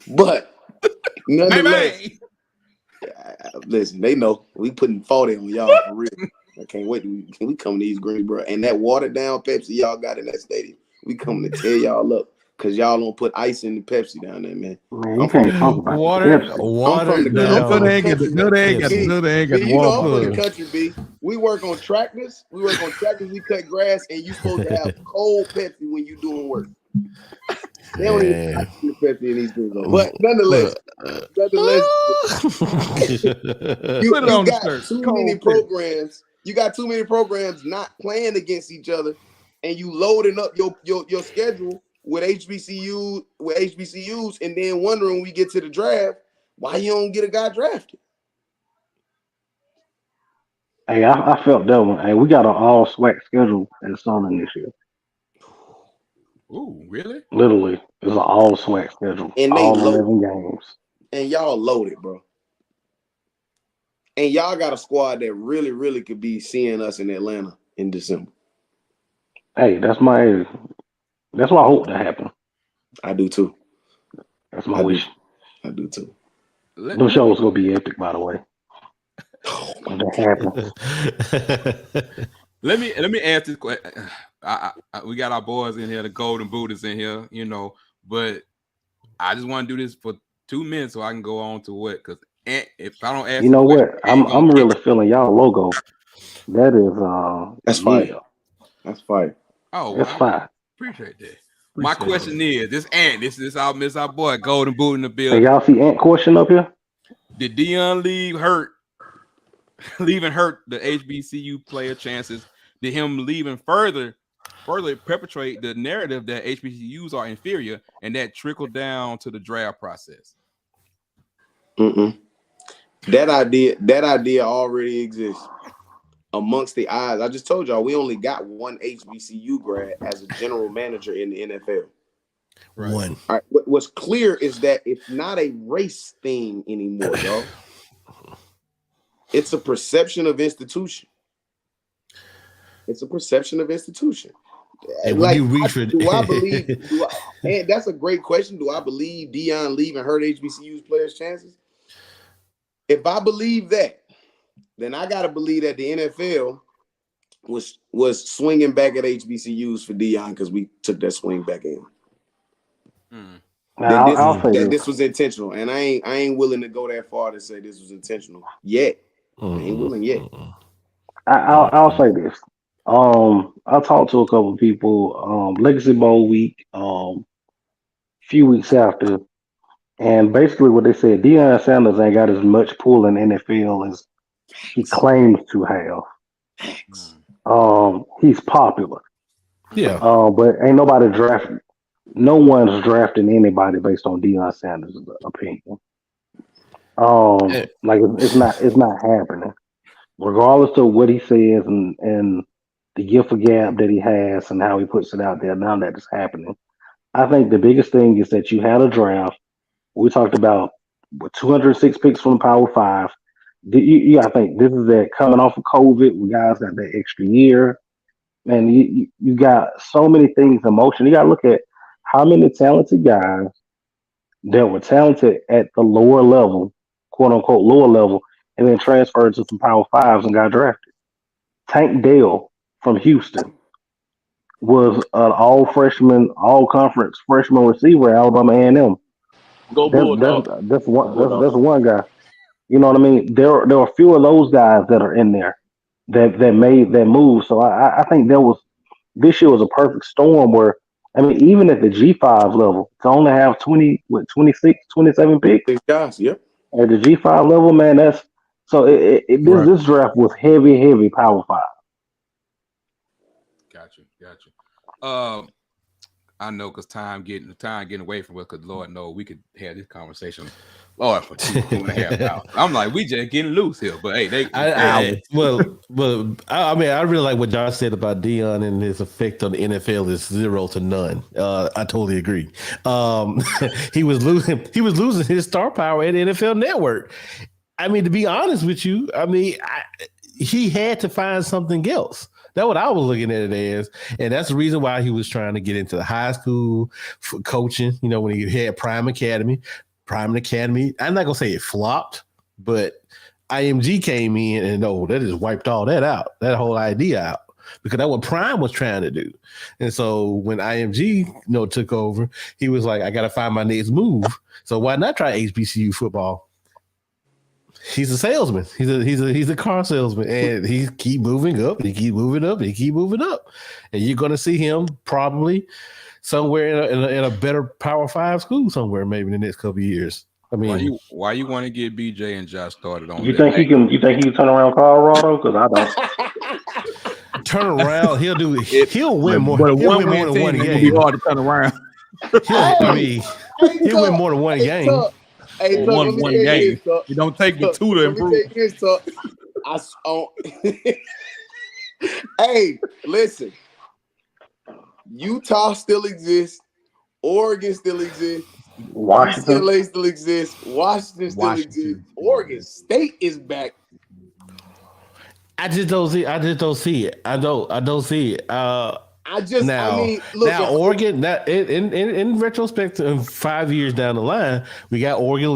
but nonetheless, listen, they know we putting 40 on y'all for real. I can't wait. Can we come to East Greensboro and that watered down Pepsi y'all got in that stadium? We coming to tear y'all up because y'all don't put ice in the Pepsi down there, man. Man, you can't talk about water I'm down. They ain't got the You know, I'm water. from the country, B. We work on tractors. We cut grass, and you supposed to have cold Pepsi when you doing work. They don't even have Pepsi in East Greensboro. But nonetheless, you got too many programs. You got too many programs not playing against each other, and you loading up your schedule with HBCUs, and then wondering when we get to the draft why you don't get a guy drafted. Hey, I felt that one. Hey, we got an all SWAC schedule at Southern this year. Ooh, really? Literally, it's an all SWAC schedule. And all 11 games. And y'all loaded, bro. And y'all got a squad that really, really could be seeing us in Atlanta in December. Hey, that's what I hope to happen. I do too. That's my wish. I do too. Those shows gonna be epic, by the way. When that happens. Let me ask this question. We got our boys in here, the Golden Buddhists in here, you know, but I just want to do this for 2 minutes so I can go on to what, because if I don't ask, you know what, I'm really feeling y'all logo. That is that's fire. That's fire. Oh, that's fire. Appreciate that. My question is, this our boy Golden Boot in the building. Hey, y'all see Ant question up here? Did Deion leaving hurt the HBCU player chances? Did him leaving further perpetuate the narrative that HBCUs are inferior and that trickled down to the draft process? That idea already exists amongst the eyes. I just told y'all we only got one HBCU grad as a general manager in the NFL. Right. One. All right. What's clear is that it's not a race thing anymore, y'all. It's a perception of institution. It's a perception of institution. And like, and that's a great question. Do I believe Deion leaving hurt HBCU's players' chances? If I believe that, then I got to believe that the NFL was swinging back at HBCUs for Deion because we took that swing back in. This was intentional, and I ain't willing to go that far to say this was intentional yet. I ain't willing yet. I'll say this. I talked to a couple of people, Legacy Bowl week, few weeks after, and basically what they said, Deion Sanders ain't got as much pull in the NFL as he claims to have. He's popular. Yeah. But ain't nobody drafting. No one's drafting anybody based on Deion Sanders' opinion. Like it's not happening. Regardless of what he says and the gift of gab that he has and how he puts it out there, none of that is happening. I think the biggest thing is that you had a draft. We talked about with 206 picks from the Power Five. I think this is that coming off of COVID. We guys got that extra year, and you got so many things in motion. You got to look at how many talented guys that were talented at the lower level, quote unquote lower level, and then transferred to some Power Fives and got drafted. Tank Dell from Houston was an all freshman, all conference freshman receiver at Alabama A&M. Go Bulldogs. That's one Bulldogs. that's one guy. You know what I mean? There are a few of those guys that are in there that made that move. So I think this year was a perfect storm where I mean even at the G5 level to only have 26, 27 picks 6 guys. Yep. at the G5 level, man. That's so Right. this draft was heavy Power Five. Gotcha. I know because time getting away from us. Because Lord knows we could have this conversation, Lord, for two and a half hours. I'm like, we just getting loose here. But hey, I mean, I really like what Josh said about Dion and his effect on the NFL is 0 to none. I totally agree. He was losing his star power at the NFL Network. I mean, to be honest with you, I mean, he had to find something else. That's what I was looking at it as. And that's the reason why he was trying to get into the high school for coaching, you know, when he had Prime Academy. I'm not going to say it flopped, but IMG came in and that just wiped all that out, that whole idea out, because that's what Prime was trying to do. And so when IMG, took over, he was like, I got to find my next move. So why not try HBCU football? He's a salesman. He's a car salesman, and he keep moving up. He keep moving up. And you're going to see him probably somewhere in a better Power 5 school somewhere, maybe in the next couple of years. I mean, why you want to get BJ and Josh started on? You think he can turn around Colorado? Because I don't. Turn around. He'll win more. But He'll one win more than one game. game. It'll be hard to turn around. He'll win more than one game. Hey, one game. It don't take but two to improve. Hey, listen. Utah still exists. Oregon still exists. Washington. UCLA still exists. Washington still exists. Oregon State is back. I just don't see it. I don't see it. Oregon. In retrospect, 5 years down the line, we got Oregon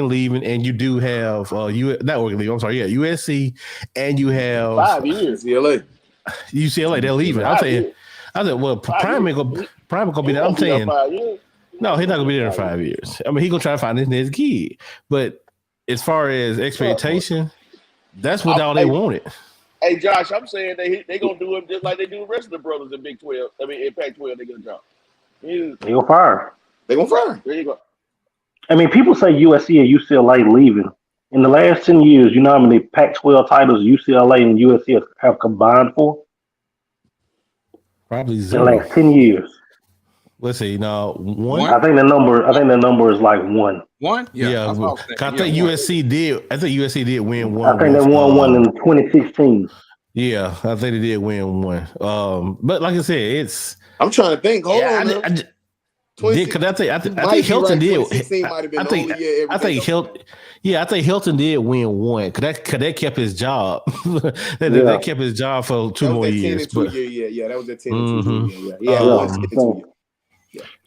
leaving, and you do have USC, and you have 5 years. UCLA. They're leaving. I said, well, Prime gonna be there. I'm saying, no, he's not gonna be there in 5 years. I mean, he's gonna try to find his next kid. But as far as expectation, that's what all they wanted. Hey, Josh, I'm saying they gonna do him just like they do the rest of the brothers in Big 12. I mean, in Pac-12, they gonna drop. They gonna fire. They gonna fire. There you go. I mean, people say USC and UCLA leaving. In the last 10 years, you know how many Pac-12 titles UCLA and USC have combined for? Probably In 0. the last 10 years. Let's see. Now, one. I think the number is like 1. One? Yeah. I think USC did. I think USC did win one. I think they won one in 2016. Yeah, I think they did win one. But like I said, I'm trying to think. Hold on. Because I think Hilton did. I think Hilton did win one because that kept his job. that kept his job for 2 more years. That was a 10 and 2 year. Yeah.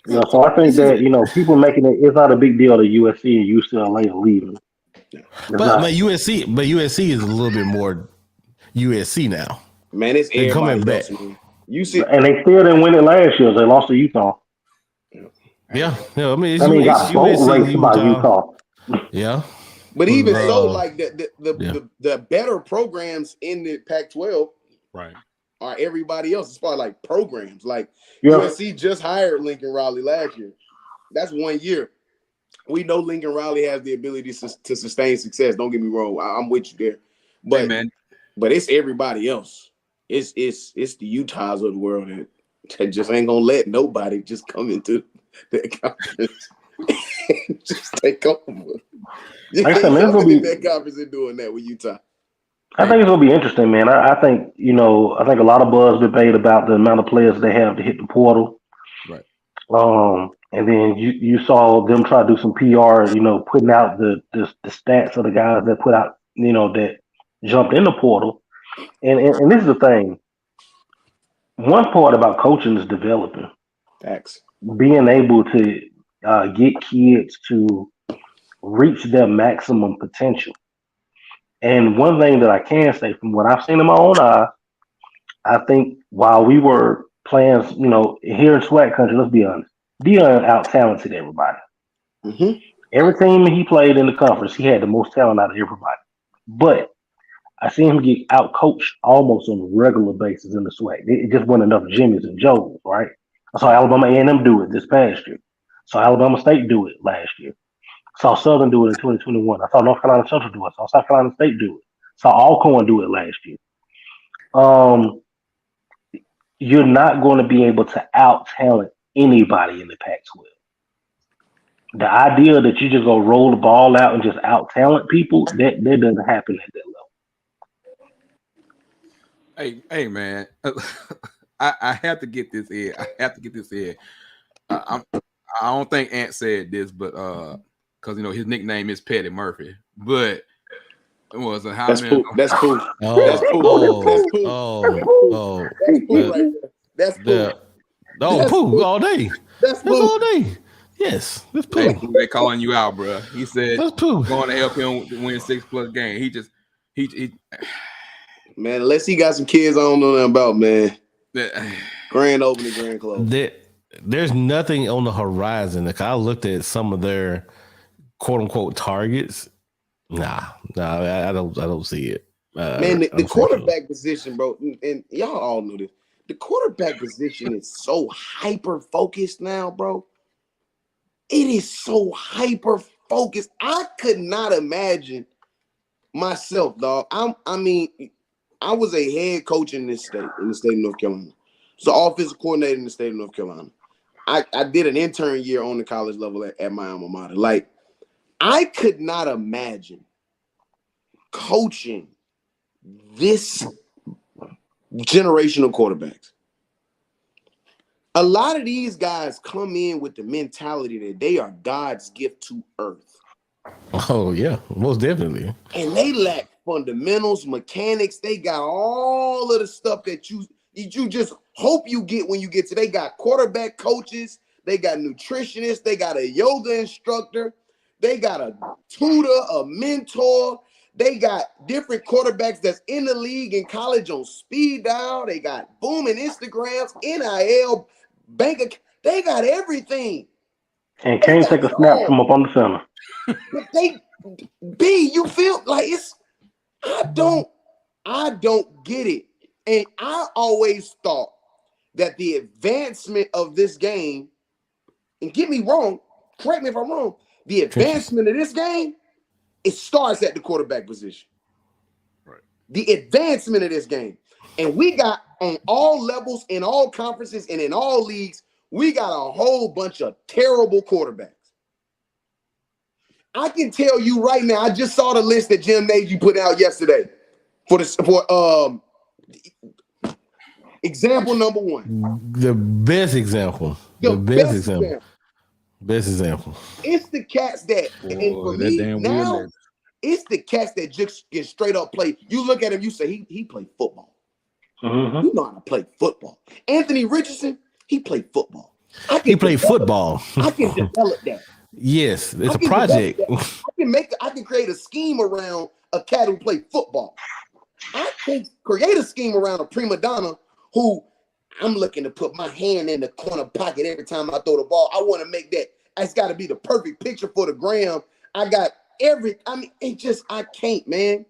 Yeah, so I think that people making it's not a big deal to USC and UCLA are leaving. But USC is a little bit more USC now. Man, it's coming back. And they still didn't win it last year. They lost to Utah. Yeah. I mean, got USC by Utah. Yeah. But even so, like the better programs in the Pac-12, right, are everybody else as far as like programs. Like USC just hired Lincoln Riley last year. That's 1 year. We know Lincoln Riley has the ability to sustain success. Don't get me wrong. I'm with you there. But but it's everybody else. It's the Utahs of the world that just ain't gonna let nobody just come into the conference just take over. Yeah, Like I said, man, it's y'all gonna been in be. that conference and doing that with Utah. I think it's gonna be interesting, man. I think I think a lot of buzz been made about the amount of players they have to hit the portal. Right. And then you saw them try to do some PR, putting out the stats of the guys that put out, that jumped in the portal. And this is the thing. One part about coaching is developing, Facts. being able to get kids to reach their maximum potential. And one thing that I can say from what I've seen in my own eyes, I think while we were playing, here in SWAC country, let's be honest, Dion out talented everybody. Mm-hmm. Every team he played in the conference, he had the most talent out of everybody. But I seen him get out coached almost on a regular basis in the SWAC. It just wasn't enough Jimmys and Joes, right? I saw Alabama A&M do it this past year. Saw Alabama State do it last year. Saw Southern do it in 2021. I saw North Carolina Central do it. Saw South Carolina State do it. Saw Alcorn do it last year. You're not going to be able to out talent anybody in the Pac-12. The idea that you just go roll the ball out and just out talent people, that doesn't happen at that level. Hey, man. I have to get this in. I don't think Ant said this, but because his nickname is Petty Murphy. But it was a That's cool. That's cool. That's cool. That's cool. That's cool right there. That's cool. Pooh all day. That's all day. Yes, that's Pooh. They calling you out, bro. He said that's Pooh. Going to help him win 6+ games. He man, unless he got some kids I don't know nothing about, man. Grand opening, grand close. There's nothing on the horizon. Like I looked at some of their quote unquote targets. Nah, I don't see it. Man, the quarterback position, bro, and y'all all knew this. The quarterback position is so hyper focused now, bro. It is so hyper focused. I could not imagine myself, dog. I was a head coach in the state of North Carolina. So offensive coordinator in the state of North Carolina. I did an intern year on the college level at my alma mater. Like, I could not imagine coaching this generation of quarterbacks. A lot of these guys come in with the mentality that they are God's gift to earth. Oh, yeah, most definitely. And they lack fundamentals, mechanics. They got all of the stuff that you just hope you get when you get to. They got quarterback coaches. They got nutritionists. They got a yoga instructor. They got a tutor, a mentor. They got different quarterbacks that's in the league in college on speed dial. They got booming Instagrams, NIL, they got everything. And can't take a snap from up on the center. But you feel like I don't get it. And I always thought that the advancement of this game, and get me wrong, correct me if I'm wrong, the advancement of this game, it starts at the quarterback position. Right. The advancement of this game. And we got on all levels, in all conferences, and in all leagues, we got a whole bunch of terrible quarterbacks. I can tell you right now, I just saw the list that Jim Nagy put out yesterday for example number one. The best example. The best example. Best example. It's the cats that, and for me now, it's the cats that just get straight up play. You look at him, you say he played football. Mm-hmm. You know how to play football. Anthony Richardson, he played football. He played football. I can develop that. Yes, it's a project. I can create a scheme around a cat who played football. I can create a scheme around a prima donna who I'm looking to put my hand in the corner pocket every time I throw the ball. I want to make that. It's got to be the perfect picture for the gram. I can't, man.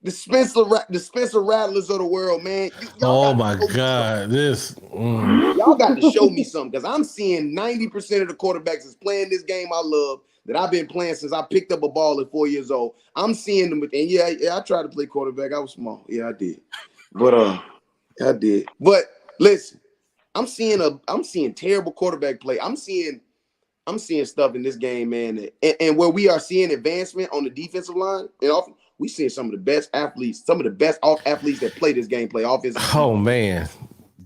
The Spencer Rattlers of the world, man. Oh my God, y'all got to show me something, because I'm seeing 90% of the quarterbacks is playing this game I love, that I've been playing since I picked up a ball at 4 years old. I'm seeing them, and I tried to play quarterback. I was small, yeah, I did, but I did. But listen, I'm seeing terrible quarterback play. I'm seeing I'm seeing stuff in this game, man, and where we are seeing advancement on the defensive line, and we seeing some of the best athletes, some of the best off athletes that play this game play offensive. Oh man.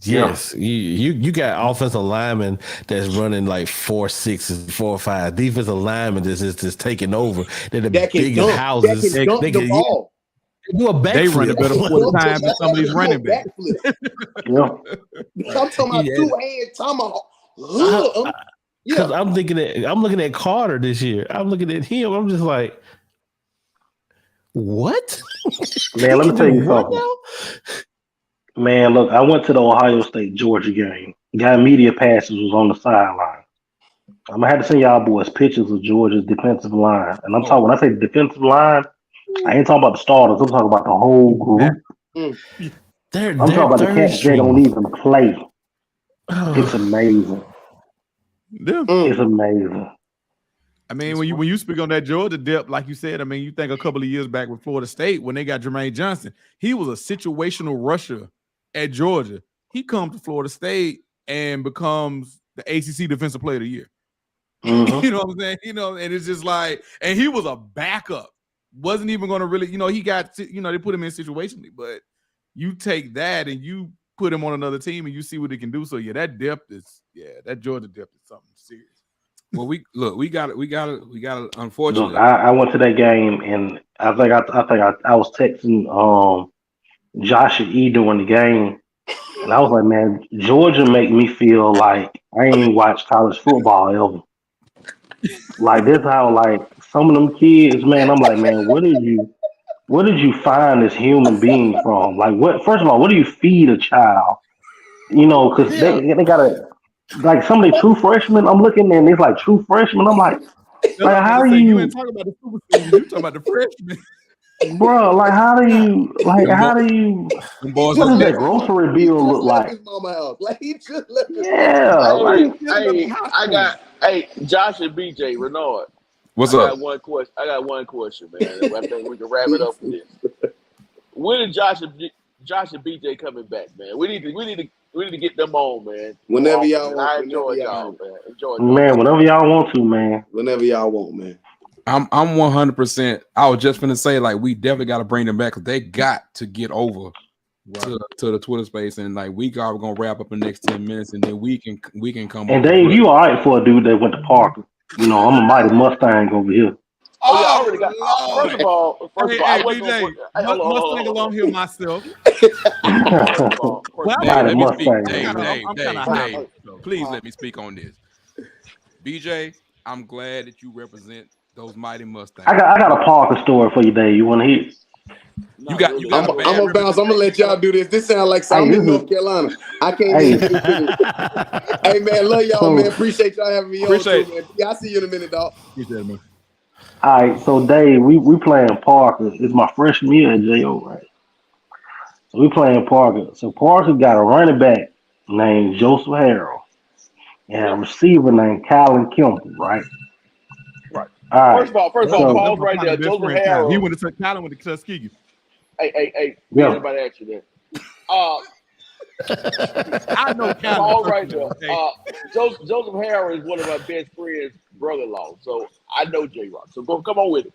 Yes, you got offensive linemen that's running like 4.6s, 4.5. Defensive linemen that's just taking over. They're the biggest houses. They can dunk the ball. Do a backflip. They run a better 40 times than some of these running backs. Yeah. I'm talking about two-hand tomahawk. Because I'm looking at Carter this year. I'm looking at him. I'm just like, what? Man, let me tell you something. Man, look, I went to the Ohio State Georgia game. Guy media passes was on the sideline. I'm gonna have to send y'all boys pictures of Georgia's defensive line. And I'm talking when I say defensive line, I ain't talking about the starters. I'm talking about the whole group. I'm talking about the cats that don't even play. It's amazing. Yeah. It's amazing. I mean, when you speak on that Georgia depth, like you said, I mean, you think a couple of years back with Florida State when they got Jermaine Johnson, he was a situational rusher at Georgia. He comes to Florida State and becomes the ACC Defensive Player of the Year. Mm-hmm. You know what I'm saying? You know, and it's just like, and he was a backup. Wasn't even going to really, you know, he got, they put him in situationally, but you take that and you put him on another team and you see what he can do. So yeah, that Georgia depth is something serious. Well, we got it. Unfortunately, Look, I went to that game and I think I was texting Josh and E during the game, and I was like, man, Georgia make me feel like I ain't watched college football ever. Like this, how like some of them kids, man. I'm like, man, where did you find this human being from? Like, what? First of all, what do you feed a child? You know, because they gotta. Like some of the true freshmen, I'm looking and it's like true freshmen. I'm like how do you ain't talking about the super seniors, you talking about the freshmen. Bro, like how do you what does that grocery bill look like? His mama house. Like he just left his Josh and BJ Renard. What's up? I got one question, man. I think we can wrap it up with this. When is Josh and BJ coming back, man? We need to get them on, man. Whenever y'all want. I enjoy y'all, man. Man, whenever y'all want to, man. Whenever y'all want, man. I'm 100%. I was just gonna say, like, we definitely got to bring them back because they got to get over to the Twitter space, and like we are gonna wrap up in the next 10 minutes, and then we can come. And Dave, you all right for a dude that went to Parker? You know, I'm a mighty Mustang over here. Oh, yeah, I already got. First of all, I wasn't BJ, Mustang along here myself. Dave, please let me speak on this. BJ, I'm glad that you represent those mighty Mustangs. I got a Parker story for you, Dave. You want to hear? You got. I'm gonna bounce. I'm gonna let y'all do this. This sounds like I'm in North Carolina. I can't. Hey man, love y'all, man. Appreciate y'all having me on. Too, man. Yeah, I'll see you in a minute, dog. Appreciate it, man. All right, so Dave, we playing Parker. It's my freshman year at JO, right? So we playing Parker. So Parker got a running back named Joseph Harrell and a receiver named Colin Kemper, right? Right. All right. First of all, pause right there. Joseph Harrell. He went to Colin with the Tuskegee. Hey. Yeah. Everybody ask you that. I know Colin. All right there. Joseph Harrell is one of my best friends' brother-in-law, so I know J-Rock. So come on with it.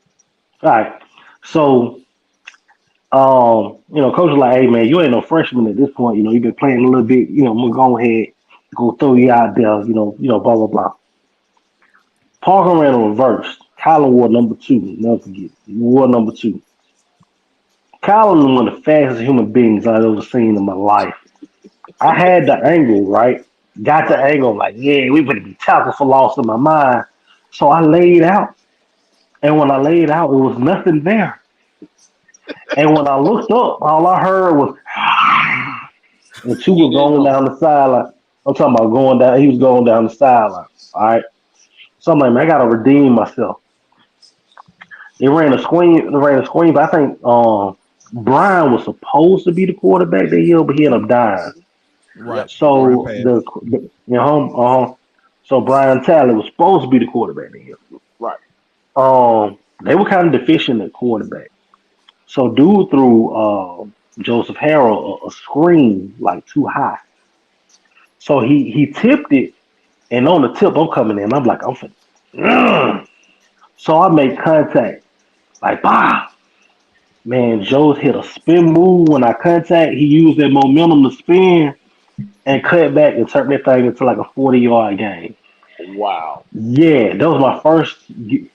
All right. So, coach was like, hey, man, you ain't no freshman at this point. You know, you've been playing a little bit. You know, I'm going to go ahead, go throw you out there, you know, blah, blah, blah. Parker ran a reverse. Colin wore number 2. Never forget. He wore number 2. Colin was one of the fastest human beings I've ever seen in my life. I had the angle, right? Got the angle, like, yeah, we better be tackle for loss in my mind. So I laid out. And when I laid out, there was nothing there. And when I looked up, all I heard was, and two was going down the sideline. I'm talking about going down, he was going down the sideline. All right. So I'm like, man, I got to redeem myself. They ran a screen, but I think Brian was supposed to be the quarterback that year, but he ended up dying. Right. So so Brian Talley was supposed to be the quarterback that year. Right. They were kind of deficient at quarterback. So dude threw Joseph Harrell a screen like too high. So he tipped it And on the tip, I'm coming in. I'm like, I'm finna. So I make contact. Like, bah. Man, Joe's hit a spin move when I contact. He used that momentum to spin and cut back and turn that thing into like a 40-yard game. Wow. Yeah, that was my first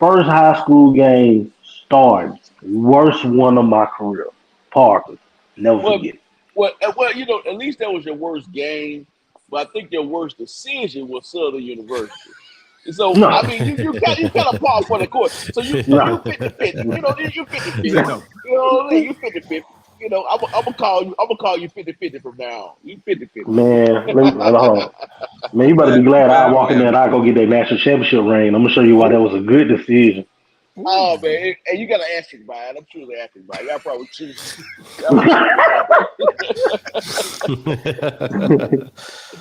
high school game starting. Worst one of my career. Parker. Never Well, forget. well, you know, at least that was your worst game, but I think your worst decision was Southern University. So No, I mean, you kind of par for the course. So you no. 50-50. You know, you 50-50. He You said know no. what I mean? You 50-50. You know, I'm gonna call you. I'm gonna call you 50-50 from now on. You 50-50. Man, hold on. Man, you better be glad I walk in there and I go get that national championship ring. I'm gonna show you why that was a good decision. Oh man, and you got an asterisk by it. I'm sure the asterisk by it. Y'all probably cheated. Y'all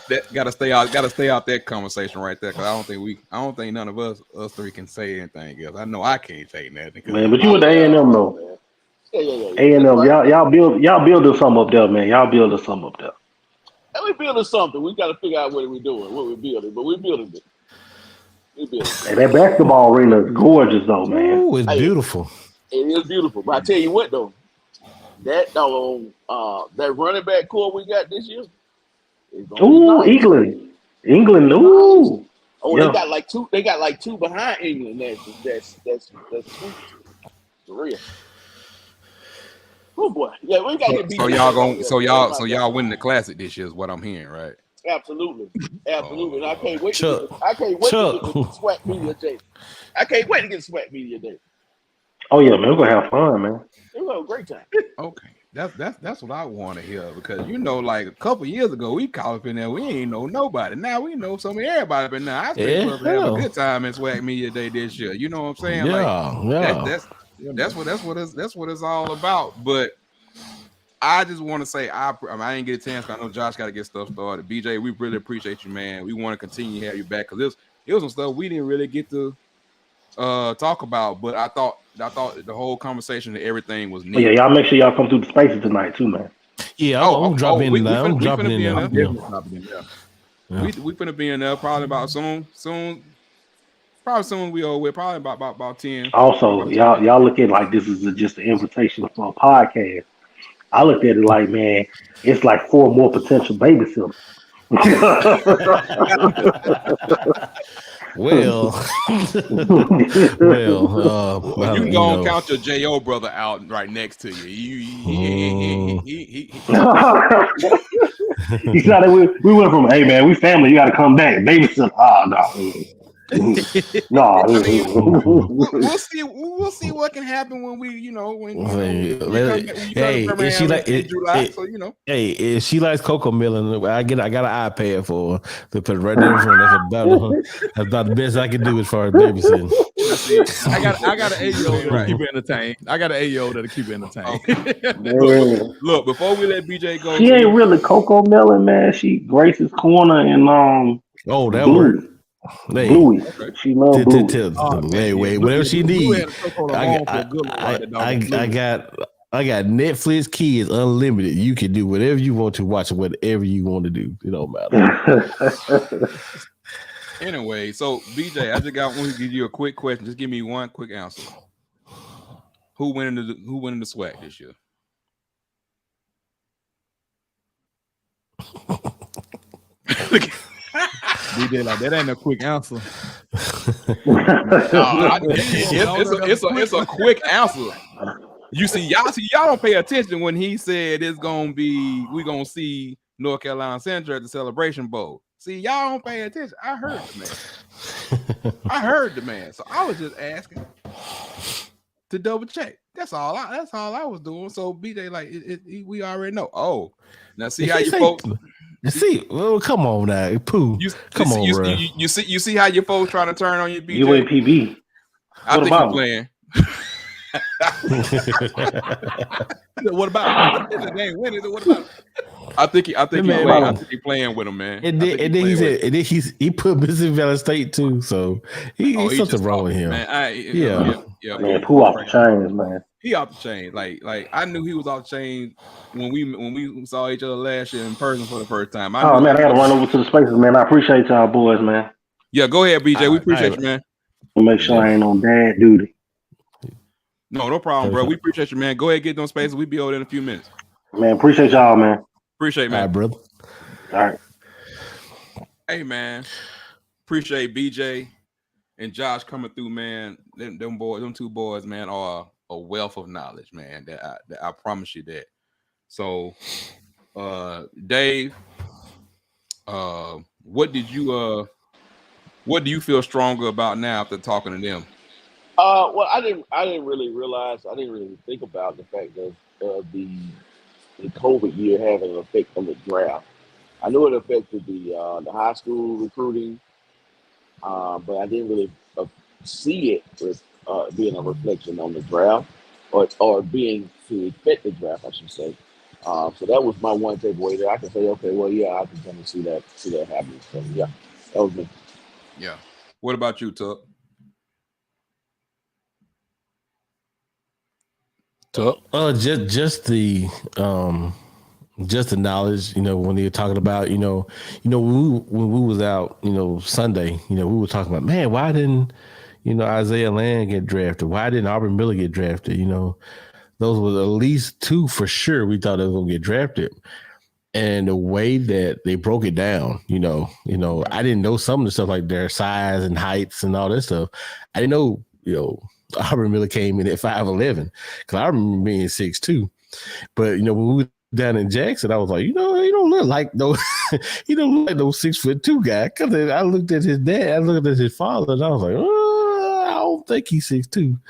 That gotta stay out. Gotta stay out that conversation right there. Cause I don't think none of us three can say anything else. I know I can't say nothing. Man, but you with the A&M though. Yeah. A&M, Right. y'all building something up there, man. Y'all building something up there. And we building something. We got to figure out what we're doing, what we're building. But we're building it. We're building it. And that basketball arena is gorgeous though, man. Oh, it's beautiful. It is beautiful. But I tell you what though, that that running back core we got this year is gonna be Ooh, nice. England, ooh. Oh, Yeah. they got like two. They got like two behind England. That's sweet. For real. Oh boy, yeah, we got to get beat. So y'all winning the classic this year is what I'm hearing, right? Absolutely. And I can't wait. Chuck. To get the SWAT media day. I can't wait to get the SWAT media day. Oh yeah, man, we're gonna have fun, man. It was a great time. Okay. That's what I want to hear because you know, like a couple years ago, we called up in there, we ain't know nobody. Now we know some of everybody up in there. I expect us to have a good time in SWAC Media Day this year. You know what I'm saying? That's what it's all about. But I just want to say I didn't get a chance. I know Josh got to get stuff started. BJ, we really appreciate you, man. We want to continue to have you back because it was some stuff we didn't really get to talk about, but I thought the whole conversation and everything was neat. Yeah, y'all make sure y'all come through the spaces tonight too, man. Yeah, I'm dropping in there. I'm dropping in there. We finna be in there probably about soon. Probably soon we're probably about 10. Also, y'all look at it like this is just an invitation for a podcast. I looked at it like, man, it's like 4 more potential babysitters. Well, you gonna count your J.O. brother out right next to you. You saw that we went from, hey man, we family, you got to come back. Babysitter, no. I mean, we'll see what can happen when we, if she like in July, so Hey, if she likes Coco Melon, I got an iPad for her to put right there in front. That's about the best I can do as far as babysitting. I got an 8-year-old that'll keep it entertained. I got an 8-year-old that'll keep it entertained. Okay. Look, before we let BJ go, she ain't really Coco Melon, man. She Grace's Corner and that Blue. Word. Hey, Bluey. She loves Bluey. Wait, whatever she needs. I got Netflix Kids Unlimited. You can do whatever you want to watch, whatever you want to do. It don't matter. Anyway, so BJ, I just want to give you a quick question. Just give me one quick answer. Who winning the SWAC this year? DJ, like that ain't a quick answer. It's a quick answer. Y'all don't pay attention when he said we're gonna see North Carolina Central at the Celebration Bowl. See, y'all don't pay attention. I heard the man. So I was just asking to double check. That's all I was doing. So BJ, like we already know. Oh, now see how you folks. See, well, come on now, Pooh. Come on, bro. You see how your folks trying to turn on you, BJ? UAPB. I think you're playing. What about the game winning? What about? I think he's playing with him, man. And then he put Mississippi Valley State too, so he's something wrong with him. Man, yeah. Man, Pooh off the chains, man. He off the chain. Like I knew he was off the chain when we saw each other last year in person for the first time. Man, I gotta run over to the spaces, man. I appreciate y'all boys, man. Yeah, go ahead, BJ. We appreciate you, man. I'll make sure I ain't on dad duty. No problem, bro. We appreciate you, man. Go ahead, get those spaces. We'll be over in a few minutes. Man, appreciate y'all, man. Appreciate, man. All right, brother. All right. Hey, man. Appreciate BJ and Josh coming through, man. Them two boys, man, are a wealth of knowledge, man. That I promise you that. So, Dave, what do you feel stronger about now after talking to them? Well, I didn't really realize. I didn't really think about the fact of the COVID year having an effect on the draft. I knew it affected the high school recruiting, but I didn't really see it with being a reflection on the draft, or being to affect the draft, I should say. So that was my one takeaway there. I can say, okay, well, yeah, I can kind of see that happening. So yeah, that was me. Yeah. What about you, Tuck? Just the knowledge, when you're talking about, when we was out, Sunday, we were talking about, man, why didn't, Isaiah Land get drafted? Why didn't Aubrey Miller get drafted? Those were at least two for sure we thought they were going to get drafted. And the way that they broke it down, I didn't know some of the stuff like their size and heights and all that stuff. I didn't know, Aubrey Miller came in at 5'11", because I remember being 6'2". But when we were down in Jackson, I was like, he don't look like no, he don't look like no 6'2" guy. Because I looked at his dad, I looked at his father, and I was like, I don't think he's 6'2".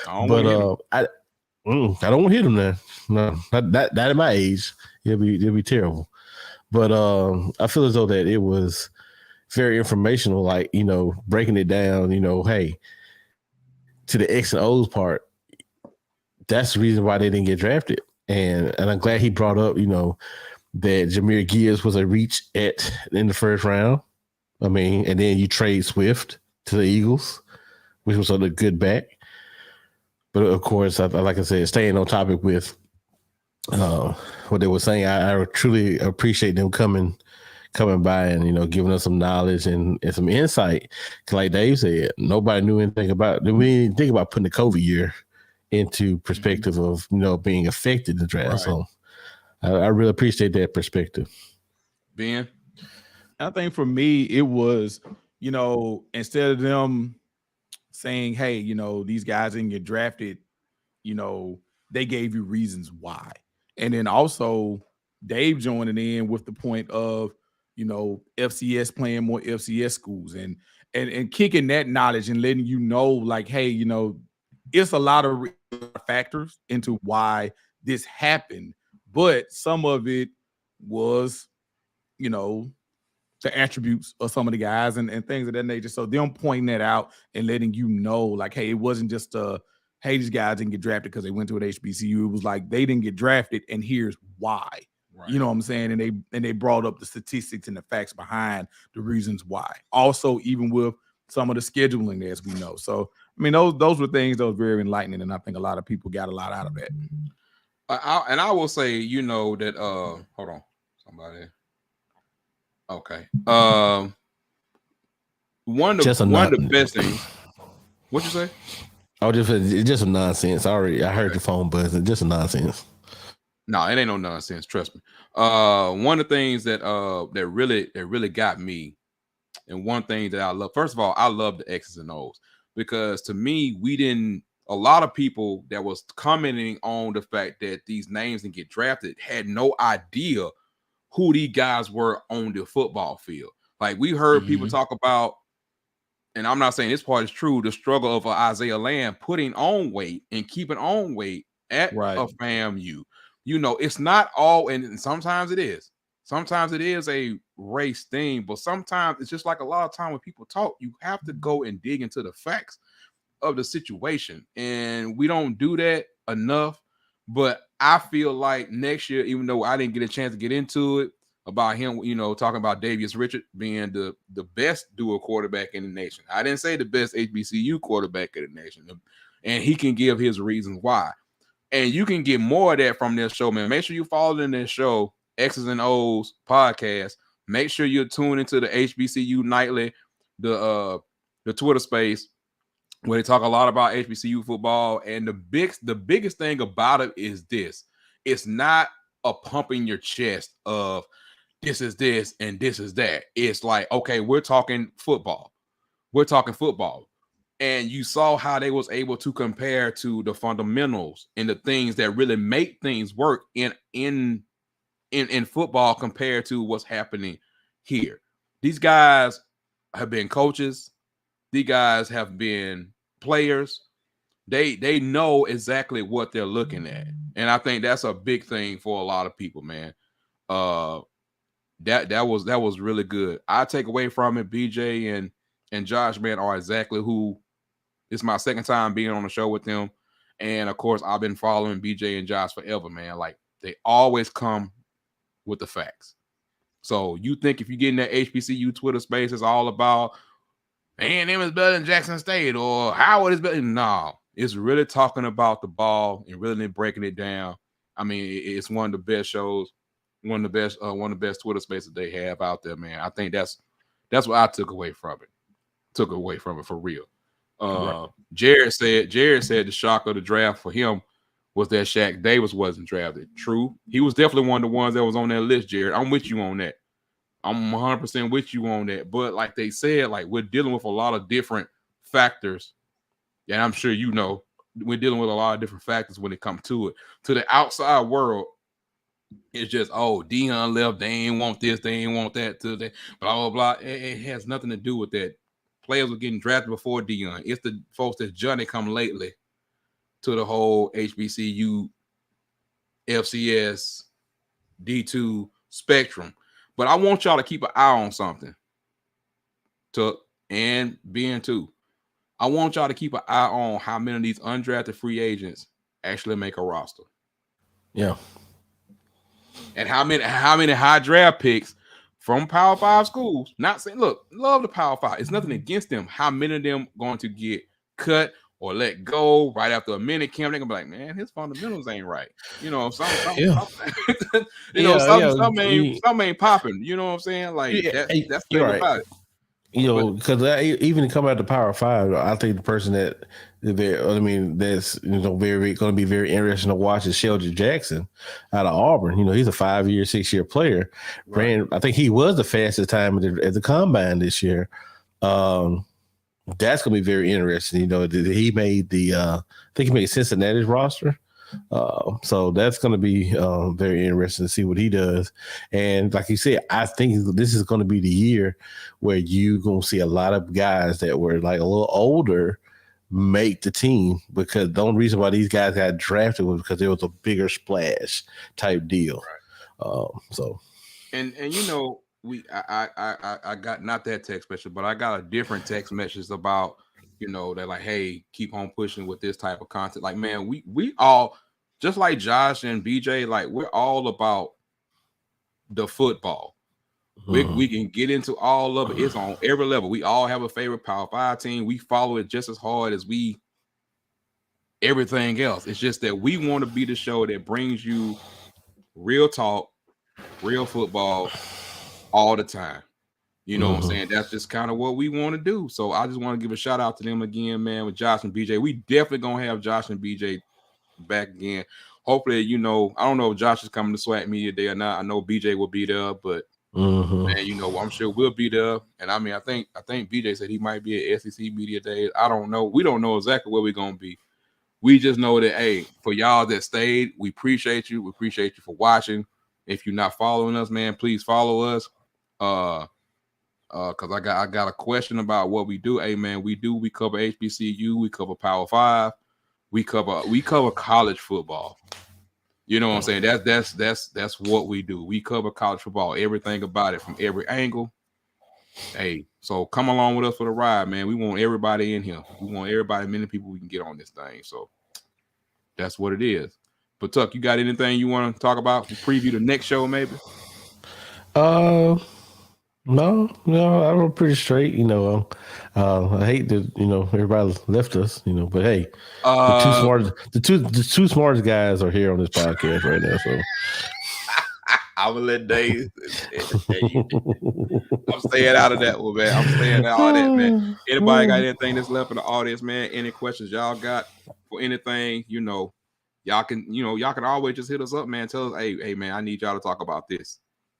I don't want to hit him now. No, not at my age. It'll be terrible. But I feel as though that it was very informational, like, breaking it down, hey, to the X and O's part, that's the reason why they didn't get drafted. And I'm glad he brought up, that Jahmyr Gibbs was a reach in the first round. I mean, and then you trade Swift to the Eagles, which was a good back. But of course, like I said, staying on topic with what they were saying, I truly appreciate them coming by and, giving us some knowledge and some insight. Like Dave said, nobody knew anything about, we didn't think about putting the COVID year into perspective of, being affected in the draft. Right. So I really appreciate that perspective. Ben? I think for me, it was, instead of them saying, hey, these guys didn't get drafted, they gave you reasons why. And then also Dave joining in with the point of, FCS playing more FCS schools and kicking that knowledge and letting like, hey, it's a lot of factors into why this happened, but some of it was, the attributes of some of the guys and things of that nature. So them pointing that out and letting like, hey, it wasn't just hey, these guys didn't get drafted because they went to an HBCU. It was like they didn't get drafted, and here's why. Right. You know what I'm saying? And they brought up the statistics and the facts behind the reasons why. Also, even with some of the scheduling, as we know. So, I mean, those were things that was very enlightening, and I think a lot of people got a lot out of that. I will say, that hold on, somebody. Okay. One of the best things. What'd you say? Oh, just some nonsense. I heard the phone buzzing. Just some nonsense. No, it ain't no nonsense. Trust me. One of the things that really got me, and one thing that I love. First of all, I love the X's and O's, because to me, a lot of people that was commenting on the fact that these names didn't get drafted had no idea who these guys were on the football field. Like, we heard people talk about, and I'm not saying this part is true, the struggle of Isaiah Land putting on weight and keeping on weight at a FAMU. It's not all, and sometimes it is. Sometimes it is a race thing, but sometimes it's just like a lot of time when people talk, you have to go and dig into the facts of the situation. And we don't do that enough. But I feel like next year, even though I didn't get a chance to get into it about him, talking about Davius Richard being the best dual quarterback in the nation. I didn't say the best HBCU quarterback in the nation. And he can give his reasons why. And you can get more of that from this show, man. Make sure you follow in this show, X's and O's podcast. Make sure you're tuned into the HBCU Nightly the Twitter space where they talk a lot about HBCU football, and the biggest thing about it is this: it's not a pumping your chest of this is this and this is that. It's like, okay, we're talking football. And you saw how they was able to compare to the fundamentals and the things that really make things work in football compared to what's happening here. These guys have been coaches. These guys have been players. They know exactly what they're looking at, and I think that's a big thing for a lot of people, man. That was really good. I take away from it, BJ and Josh, man, are exactly who. It's my second time being on the show with them, and of course, I've been following BJ and Josh forever, man. Like, they always come with the facts. So you think if you get in that HBCU Twitter space, it's all about A&M is better than Jackson State or Howard is better? No, it's really talking about the ball and really breaking it down. I mean, it's one of the best shows, one of the best Twitter spaces they have out there, man. I think that's what I took away from it. Took away from it for real. Right. Jared said the shock of the draft for him was that Shaq Davis wasn't drafted. True. He was definitely one of the ones that was on that list, Jared. I'm with you on that. I'm 100% with you on that. But like they said, like, we're dealing with a lot of different factors. And I'm sure you know we're dealing with a lot of different factors when it comes to it. To the outside world, it's just, oh, Deion left. They ain't want this. They ain't want that. To the blah, blah, blah. It has nothing to do with that. Players were getting drafted before Deion. It's the folks that Johnny come lately to the whole HBCU, FCS, D2 spectrum. But I want y'all to keep an eye on something. And Ben too. I want y'all to keep an eye on how many of these undrafted free agents actually make a roster. Yeah. And how many high draft picks from Power 5 schools. Not saying, look, love the Power 5. It's nothing against them. How many of them going to get cut or let go right after a minute camp? They're gonna be like, man, his fundamentals ain't right. You know, some ain't popping. You know what I'm saying? Like, that's the thing about it. You know, because even coming out the Power 5, I think the person that's very going to be very interesting to watch is Sheldon Jackson out of Auburn. You know, he's a 5-year, 6-year player. Right. I think he was the fastest time at the combine this year. That's going to be very interesting. You know, he made I think he made Cincinnati's roster. So that's going to be very interesting to see what he does. And like you said, I think this is going to be the year where you're going to see a lot of guys that were like a little older make the team, because the only reason why these guys got drafted was because there was a bigger splash type deal. Right. And you know, I got not that text message, but I got a different text message about, you know, they're like, hey, keep on pushing with this type of content. Like, man, we all, just like Josh and BJ, like, we're all about the football. We can get into all of it. It's on every level. We all have a favorite Power 5 team. We follow it just as hard as everything else. It's just that we want to be the show that brings you real talk, real football all the time. You know what I'm saying? That's just kind of what we want to do. So I just want to give a shout out to them again, man, with Josh and BJ. We definitely going to have Josh and BJ back again. Hopefully, you know, I don't know if Josh is coming to SWAC Media Day or not. I know BJ will be there, but man, you know, I'm sure we'll be there. And I mean, I think BJ said he might be at SEC Media Day. I don't know. We don't know exactly where we're going to be. We just know that, hey, for y'all that stayed, we appreciate you. We appreciate you for watching. If you're not following us, man, please follow us. Because I got a question about what we do. Hey, man, we cover HBCU, we cover Power 5, we cover college football. You know what I'm saying? That's what we do. We cover college football, everything about it from every angle. Hey, so come along with us for the ride, man. We want everybody in here. We want everybody, many people we can get on this thing. So that's what it is. But Tuck, you got anything you want to talk about? Preview the next show, maybe? No, I'm pretty straight. You know, I hate that, you know, everybody left us, you know, but hey, the two smartest guys are here on this podcast right now. So I will let Dave. I'm staying out of that one, man. I'm staying out of that, man. Anybody got anything that's left in the audience, man? Any questions y'all got for anything? Y'all can always just hit us up, man. Tell us, hey, man, I need y'all to talk about this.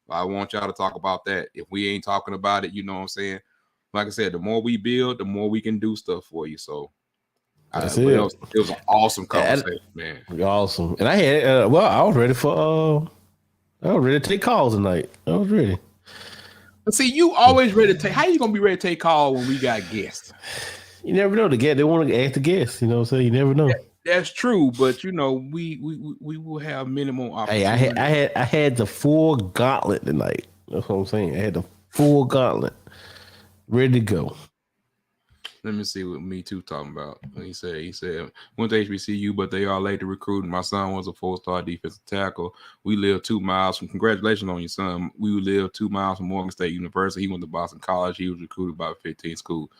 I want y'all to talk about that. If we ain't talking about it, you know what I'm saying? Like I said, the more we build, the more we can do stuff for you. So that's it it. Was an awesome conversation, man. Awesome. And I had I was ready for I was ready to take calls tonight. I was ready. But see, you always ready to take. How you gonna be ready to take call when we got guests? You never know. They want to ask the guests. You know what I'm saying? You never know. That's true, but we will have minimum opportunity. Hey, I had the full gauntlet tonight. That's what I'm saying. I had the full gauntlet ready to go. Let me see what Me Too talking about. He said went to HBCU, but they are late to recruit. My son was a 4-star defensive tackle. We live 2 miles from. Congratulations on your son. We live 2 miles from Morgan State University. He went to Boston College. He was recruited by 15 school.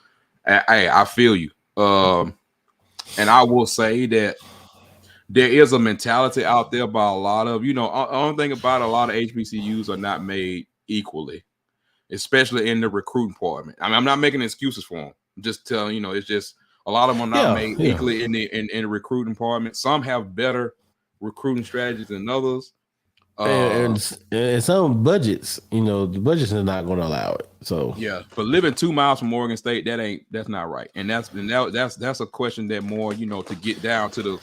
I feel you. And I will say that there is a mentality out there by a lot of, I don't think about a lot of HBCUs are not made equally, especially in the recruiting department. I mean, I'm not making excuses for them. I'm just telling it's just a lot of them are not made equally in the recruiting department. Some have better recruiting strategies than others. And some budgets, the budgets are not going to allow it. So yeah, but living 2 miles from Morgan State, that's not right. And that's a question that more, to get down to the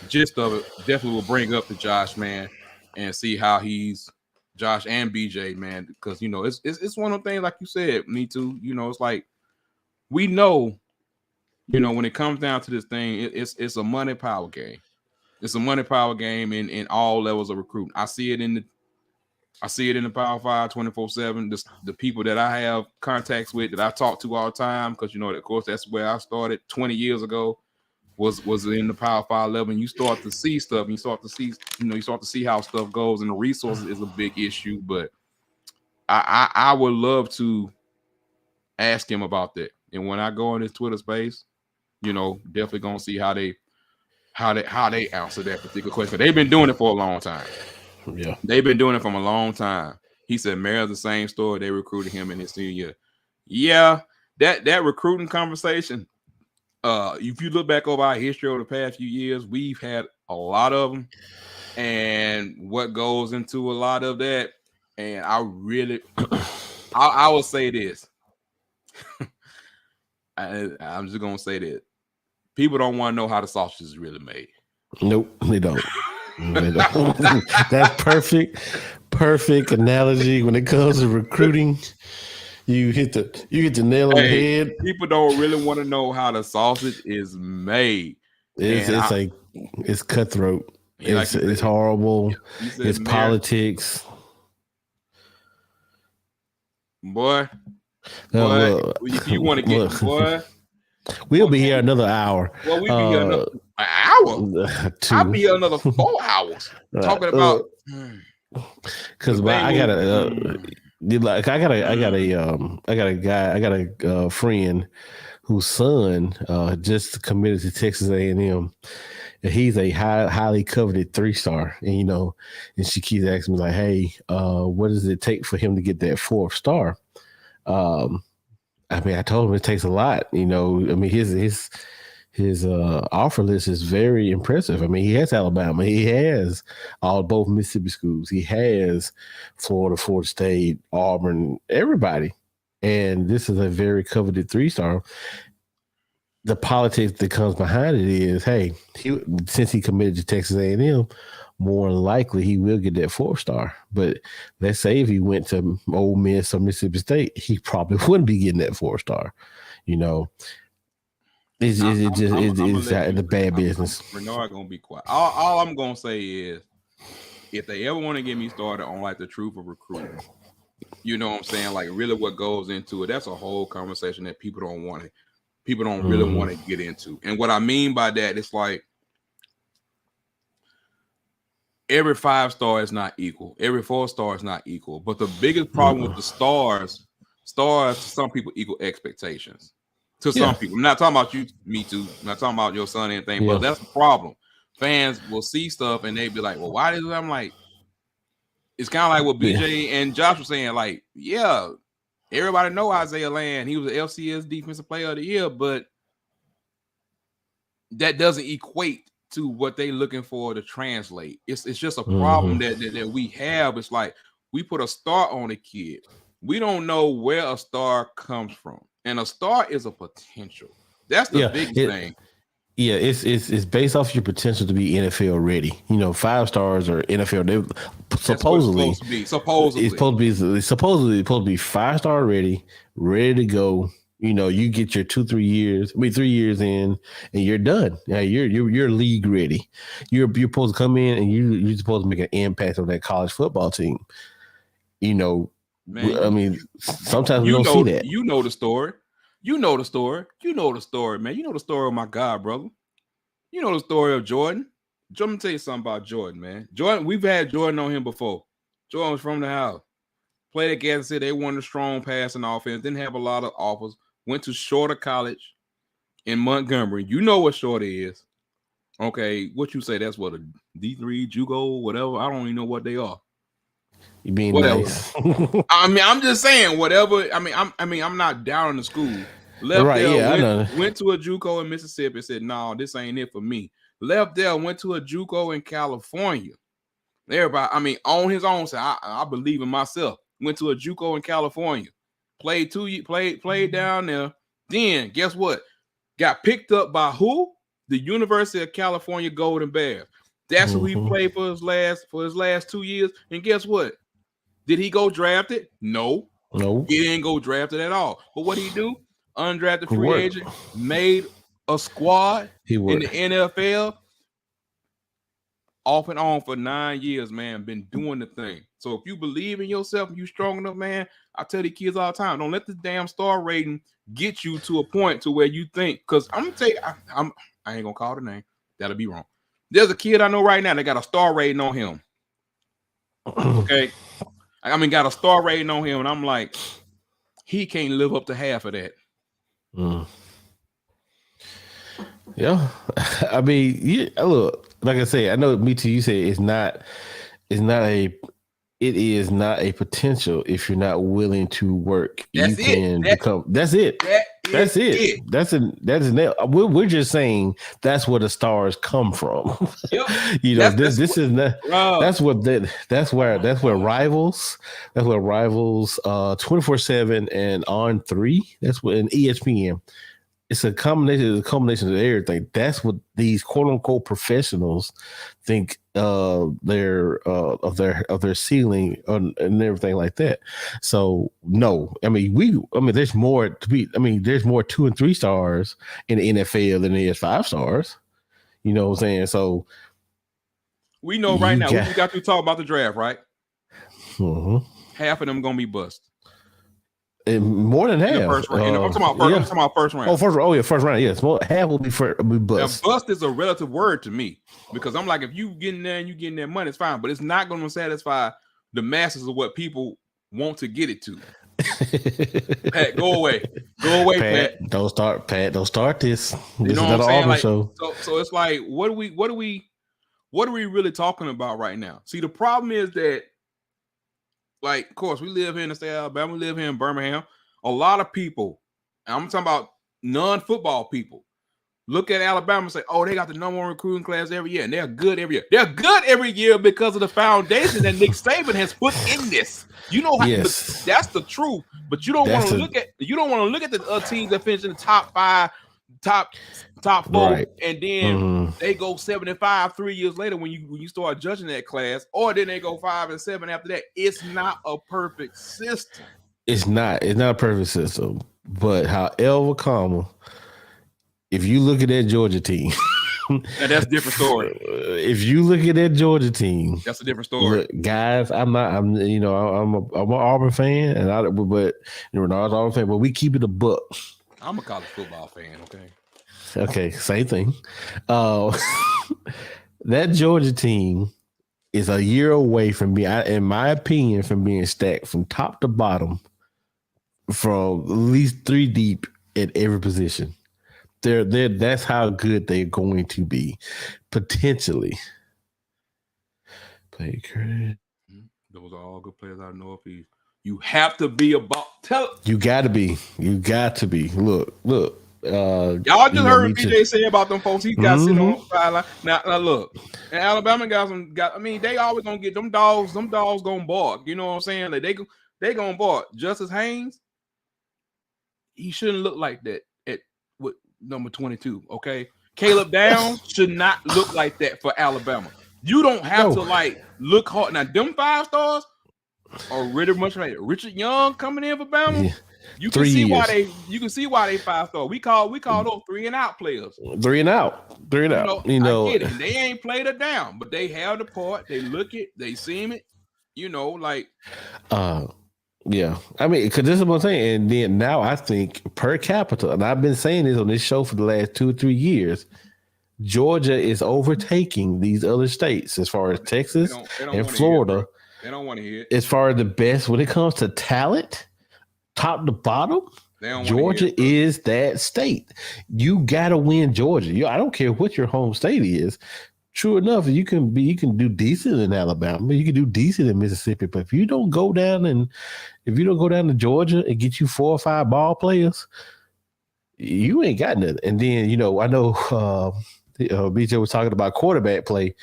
gist of it, definitely will bring up to Josh, man, and see how he's Josh and BJ, man, because it's one of the things like you said, Me Too. It's like we know, when it comes down to this thing, it's a money power game. It's a money power game in all levels of recruiting. I see it in the Power 5 24/7. The people that I have contacts with that I talk to all the time, because of course that's where I started 20 years ago. Was in the Power 5 level, and you start to see stuff, and you start to see how stuff goes, and the resources is a big issue. But I would love to ask him about that. And when I go in his Twitter space, definitely gonna see how they answer that particular question. They've been doing it for a long time. Yeah, they've been doing it from a long time. He said Mary's the same story. They recruited him in his senior year. Yeah, that recruiting conversation. If you look back over our history over the past few years, we've had a lot of them, and what goes into a lot of that. And I really, I will say this. I'm just gonna say that people don't want to know how the sausage is really made. Nope, they don't. That's perfect analogy when it comes to recruiting. You hit the nail on the head. People don't really want to know how the sausage is made. It's cutthroat. It's horrible. It's politics. Boy, if you want to get boy, we'll be here another hour. Well, we'll be here another hour. I'll be here another 4 hours talking about. Because I got a friend whose son just committed to Texas A&M, and he's a highly coveted 3-star. And and she keeps asking me like, "Hey, what does it take for him to get that 4th star?" I mean, I told him it takes a lot. I mean, his offer list is very impressive. I mean, he has Alabama, he has both Mississippi schools, he has Florida State, Auburn, everybody, and this is a very coveted 3-star. The politics that comes behind it is, hey, since he committed to Texas A&M, more likely he will get that 4-star. But let's say if he went to Ole Miss or Mississippi State, he probably wouldn't be getting that 4-star. It's the bad business. Bernard gonna be quiet. All I'm gonna say is, if they ever want to get me started on like the truth of recruiting, you know what I'm saying? Like really what goes into it. That's a whole conversation that people don't really want to get into. And what I mean by that, it's like every 5-star is not equal. Every 4-star is not equal. But the biggest problem with the stars, to some people equal expectations. To some people. I'm not talking about you, Me Too. I'm not talking about your son or anything, but that's the problem. Fans will see stuff and they be like, well, why did I'm like, it's kind of like what BJ and Josh were saying. Like, yeah, everybody know Isaiah Land. He was the FCS Defensive Player of the Year, but that doesn't equate to what they're looking for to translate. It's just a problem that we have. It's like we put a star on a kid. We don't know where a star comes from, and a star is a potential. That's the biggest thing. Yeah, it's based off your potential to be NFL ready. 5 stars or NFL. They supposedly it's supposed to be 5-star ready to go. You get your 3 years in, and you're done. Yeah, you're league ready. You're supposed to come in and you're supposed to make an impact on that college football team. Man, I mean, sometimes we don't see that. You know the story. You know the story, man. You know the story of my God, brother. You know the story of Jordan. Let me tell you something about Jordan, man. Jordan, we've had Jordan on him before. Jordan was from the house. Played at Kansas City. They wanted a strong passing offense. Didn't have a lot of offers. Went to Shorter College in Montgomery. You know what Shorter is. Okay, what you say? That's what a D3, JUCO, whatever. I don't even know what they are. You being whatever. Nice. I mean, I'm just saying whatever. I'm not down in the school. Left there, went to a JUCO in Mississippi. Said, "No, this ain't it for me." Left there, went to a JUCO in California. Everybody, on his own, said, "I believe in myself." Went to a JUCO in California, played down there. Then guess what? Got picked up by who? The University of California Golden Bears. That's who he played for his last 2 years. And guess what? Did he go drafted? No. He didn't go drafted at all. But what did he do? Undrafted free agent, made a squad in the NFL, off and on for 9 years, man. Been doing the thing. So if you believe in yourself and you strong enough, man, I tell the kids all the time, don't let this damn star rating get you to a point to where you think. Because I'm gonna tell you, I ain't gonna call the name. That'll be wrong. There's a kid I know right now that got a star rating on him. Okay, got a star rating on him, and I'm like, he can't live up to half of that. Yeah, look, like I say, I know me too. You say it is not a potential if you're not willing to work. That's it. We're just saying that's where the stars come from. Yep. That's where rivals 24/7 and On3. That's what in ESPN. It's a combination of everything. That's what these quote unquote professionals think of their ceiling and everything like that. So no, there's more to be. There's more 2 and 3 stars in the NFL than there is 5 stars. You know what I'm saying? So we know right now. We got to talk about the draft, right? Half of them gonna be bust. More than half. First round. I'm talking about first round. First round. Yes, half will be bust. Now, bust is a relative word to me because I'm like, if you getting there and you getting that money, it's fine, but it's not going to satisfy the masses of what people want to get it to. Pat, go away, Pat. Don't start this. You know what I'm saying? So it's like, what are we really talking about right now? See, the problem is that, like, of course, we live here in the state of Alabama. We live here in Birmingham. A lot of people, and I'm talking about non-football people, look at Alabama and say, "Oh, they got the number 1 recruiting class every year, and they're good every year." They're good every year because of the foundation that Nick Saban has put in this. You know, that's the truth. But you don't want to look at the teams that finish in the top 5, top 4, right, and then they go 7-5 3 years later when you start judging that class, or then they go 5 and 7 after that. It's not a perfect system. It's not a perfect system. But however, if you look at that Georgia team, that's a different story. If you look at that Georgia team, that's a different story. Look, guys, I'm an Auburn fan, and Renard's Auburn fan, but we keep it a buck. I'm a college football fan. Okay, same thing. That Georgia team is a year away from being, in my opinion, from being stacked from top to bottom, from at least 3 deep at every position. That's how good they're going to be, potentially. Play credit. Those are all good players out of Northeast. You have to be about. You got to be. You got to be. Look. Y'all just heard BJ say about them folks. He got sitting on the sideline. Now look, and Alabama guys I mean, they always gonna get them dogs. Them dogs gonna bark. You know what I'm saying? Like they gonna bark. Justice Haynes, he shouldn't look like that at with number 22. Okay, Caleb Downs should not look like that for Alabama. You don't have to like look hard. Now them 5 stars are really much like Richard Young coming in for Bama. Yeah. You can see why they 5-star. We call those 3 and out players. 3 and out. You know, I get it. They ain't played it down, but they have the part. They look it. They seem it. You know, like. Yeah. I mean, because this is what I'm saying. And then now I think per capita, and I've been saying this on this show for the last 2 or 3 years, Georgia is overtaking these other states as far as Texas and Florida. They don't want to hear it. As far as the best when it comes to talent, top to bottom, Georgia is that state. You gotta win Georgia. I don't care what your home state is. True enough, you can do decent in Alabama, you can do decent in Mississippi, but if you don't go down to Georgia and get you 4 or 5 ball players, you ain't got nothing. And then I know BJ was talking about quarterback play.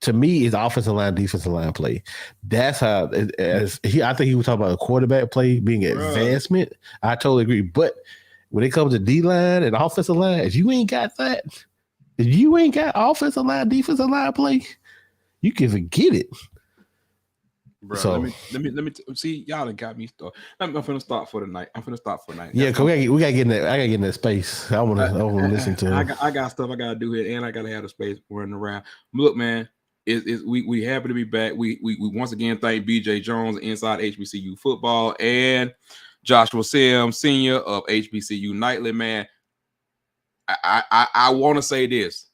To me, it's offensive line, defensive line play. That's how. I think he was talking about a quarterback play being an advancement. I totally agree. But when it comes to D line and offensive line, if you ain't got that, if you ain't got offensive line, defensive line play, you can forget it. Bro, so let me see. Y'all done got me started. I'm finna start for the night. Yeah, cause we gotta get in that. I gotta get in that space. I wanna listen to. I got stuff I gotta do here, and I gotta have the space running around. Look, man. We happy to be back. We once again thank BJ Jones, Inside HBCU Football, and Joshua Sims, Senior of HBCU Nightly. Man, I want to say this: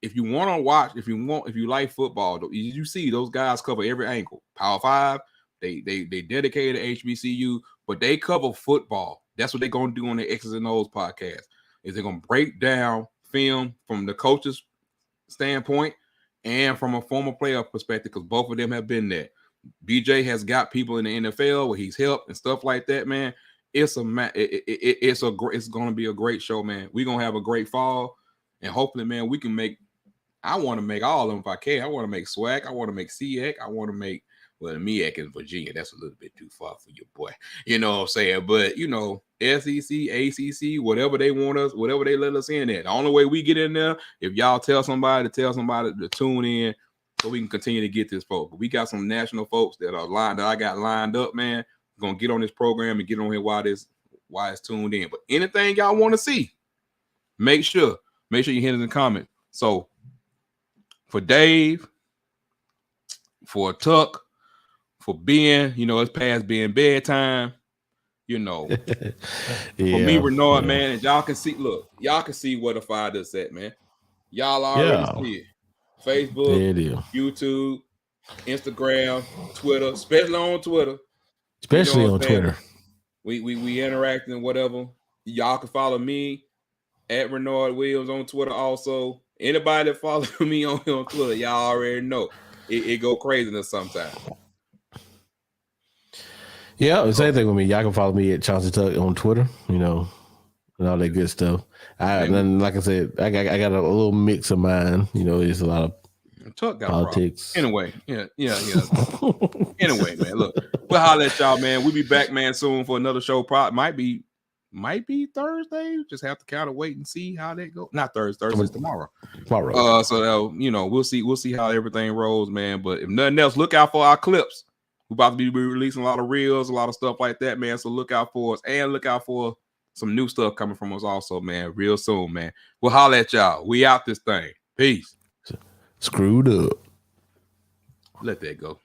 if you want to watch, if you like football, you see those guys cover every angle. Power 5, they dedicated to HBCU, but they cover football. That's what they're gonna do on the X's and O's podcast. Is they're gonna break down film from the coach's standpoint and from a former player perspective, because both of them have been there. BJ has got people in the NFL where he's helped and stuff like that, man. It's going to be a great show, man. We're going to have a great fall, and hopefully, man, we can make. I want to make all of them if I can. I want to make SWAC. I want to make SEAC. I want to make MEAC in Virginia. That's a little bit too far for your boy. You know what I'm saying? But SEC, ACC, whatever they want us, whatever they let us in at. The only way we get in there, if y'all tell somebody to tune in, so we can continue to get this folks. But we got some national folks that I got lined up, man. We're gonna get on this program and get on here while it's tuned in. But anything y'all want to see, make sure you hit it in the comment. So for Dave, for Tuck, for Ben, it's past being bedtime. For me, Renard, man, and y'all can see where the fire is at, man. Y'all already see it. Facebook, YouTube, Instagram, Twitter, especially on Twitter. We interacting, whatever. Y'all can follow me at Renard Williams on Twitter also. Anybody that follows me on Twitter, y'all already know. It go crazy sometimes. Yeah, the same thing with me. Y'all can follow me at Chauncey Tuck on Twitter, and all that good stuff. Like I said, I got a little mix of mine. There's a lot of Tuck got politics. Anyway, yeah. Anyway, man, look, we'll holler at y'all, man. We'll be back, man, soon for another show. Might be Thursday. Just have to kind of wait and see how that goes. Not Thursday. Thursday's tomorrow. So we'll see how everything rolls, man. But if nothing else, look out for our clips. We're about to be releasing a lot of reels, a lot of stuff like that, man. So look out for us, and look out for some new stuff coming from us also, man, real soon, man. We'll holler at y'all. We out this thing. Peace. Screwed up. Let that go.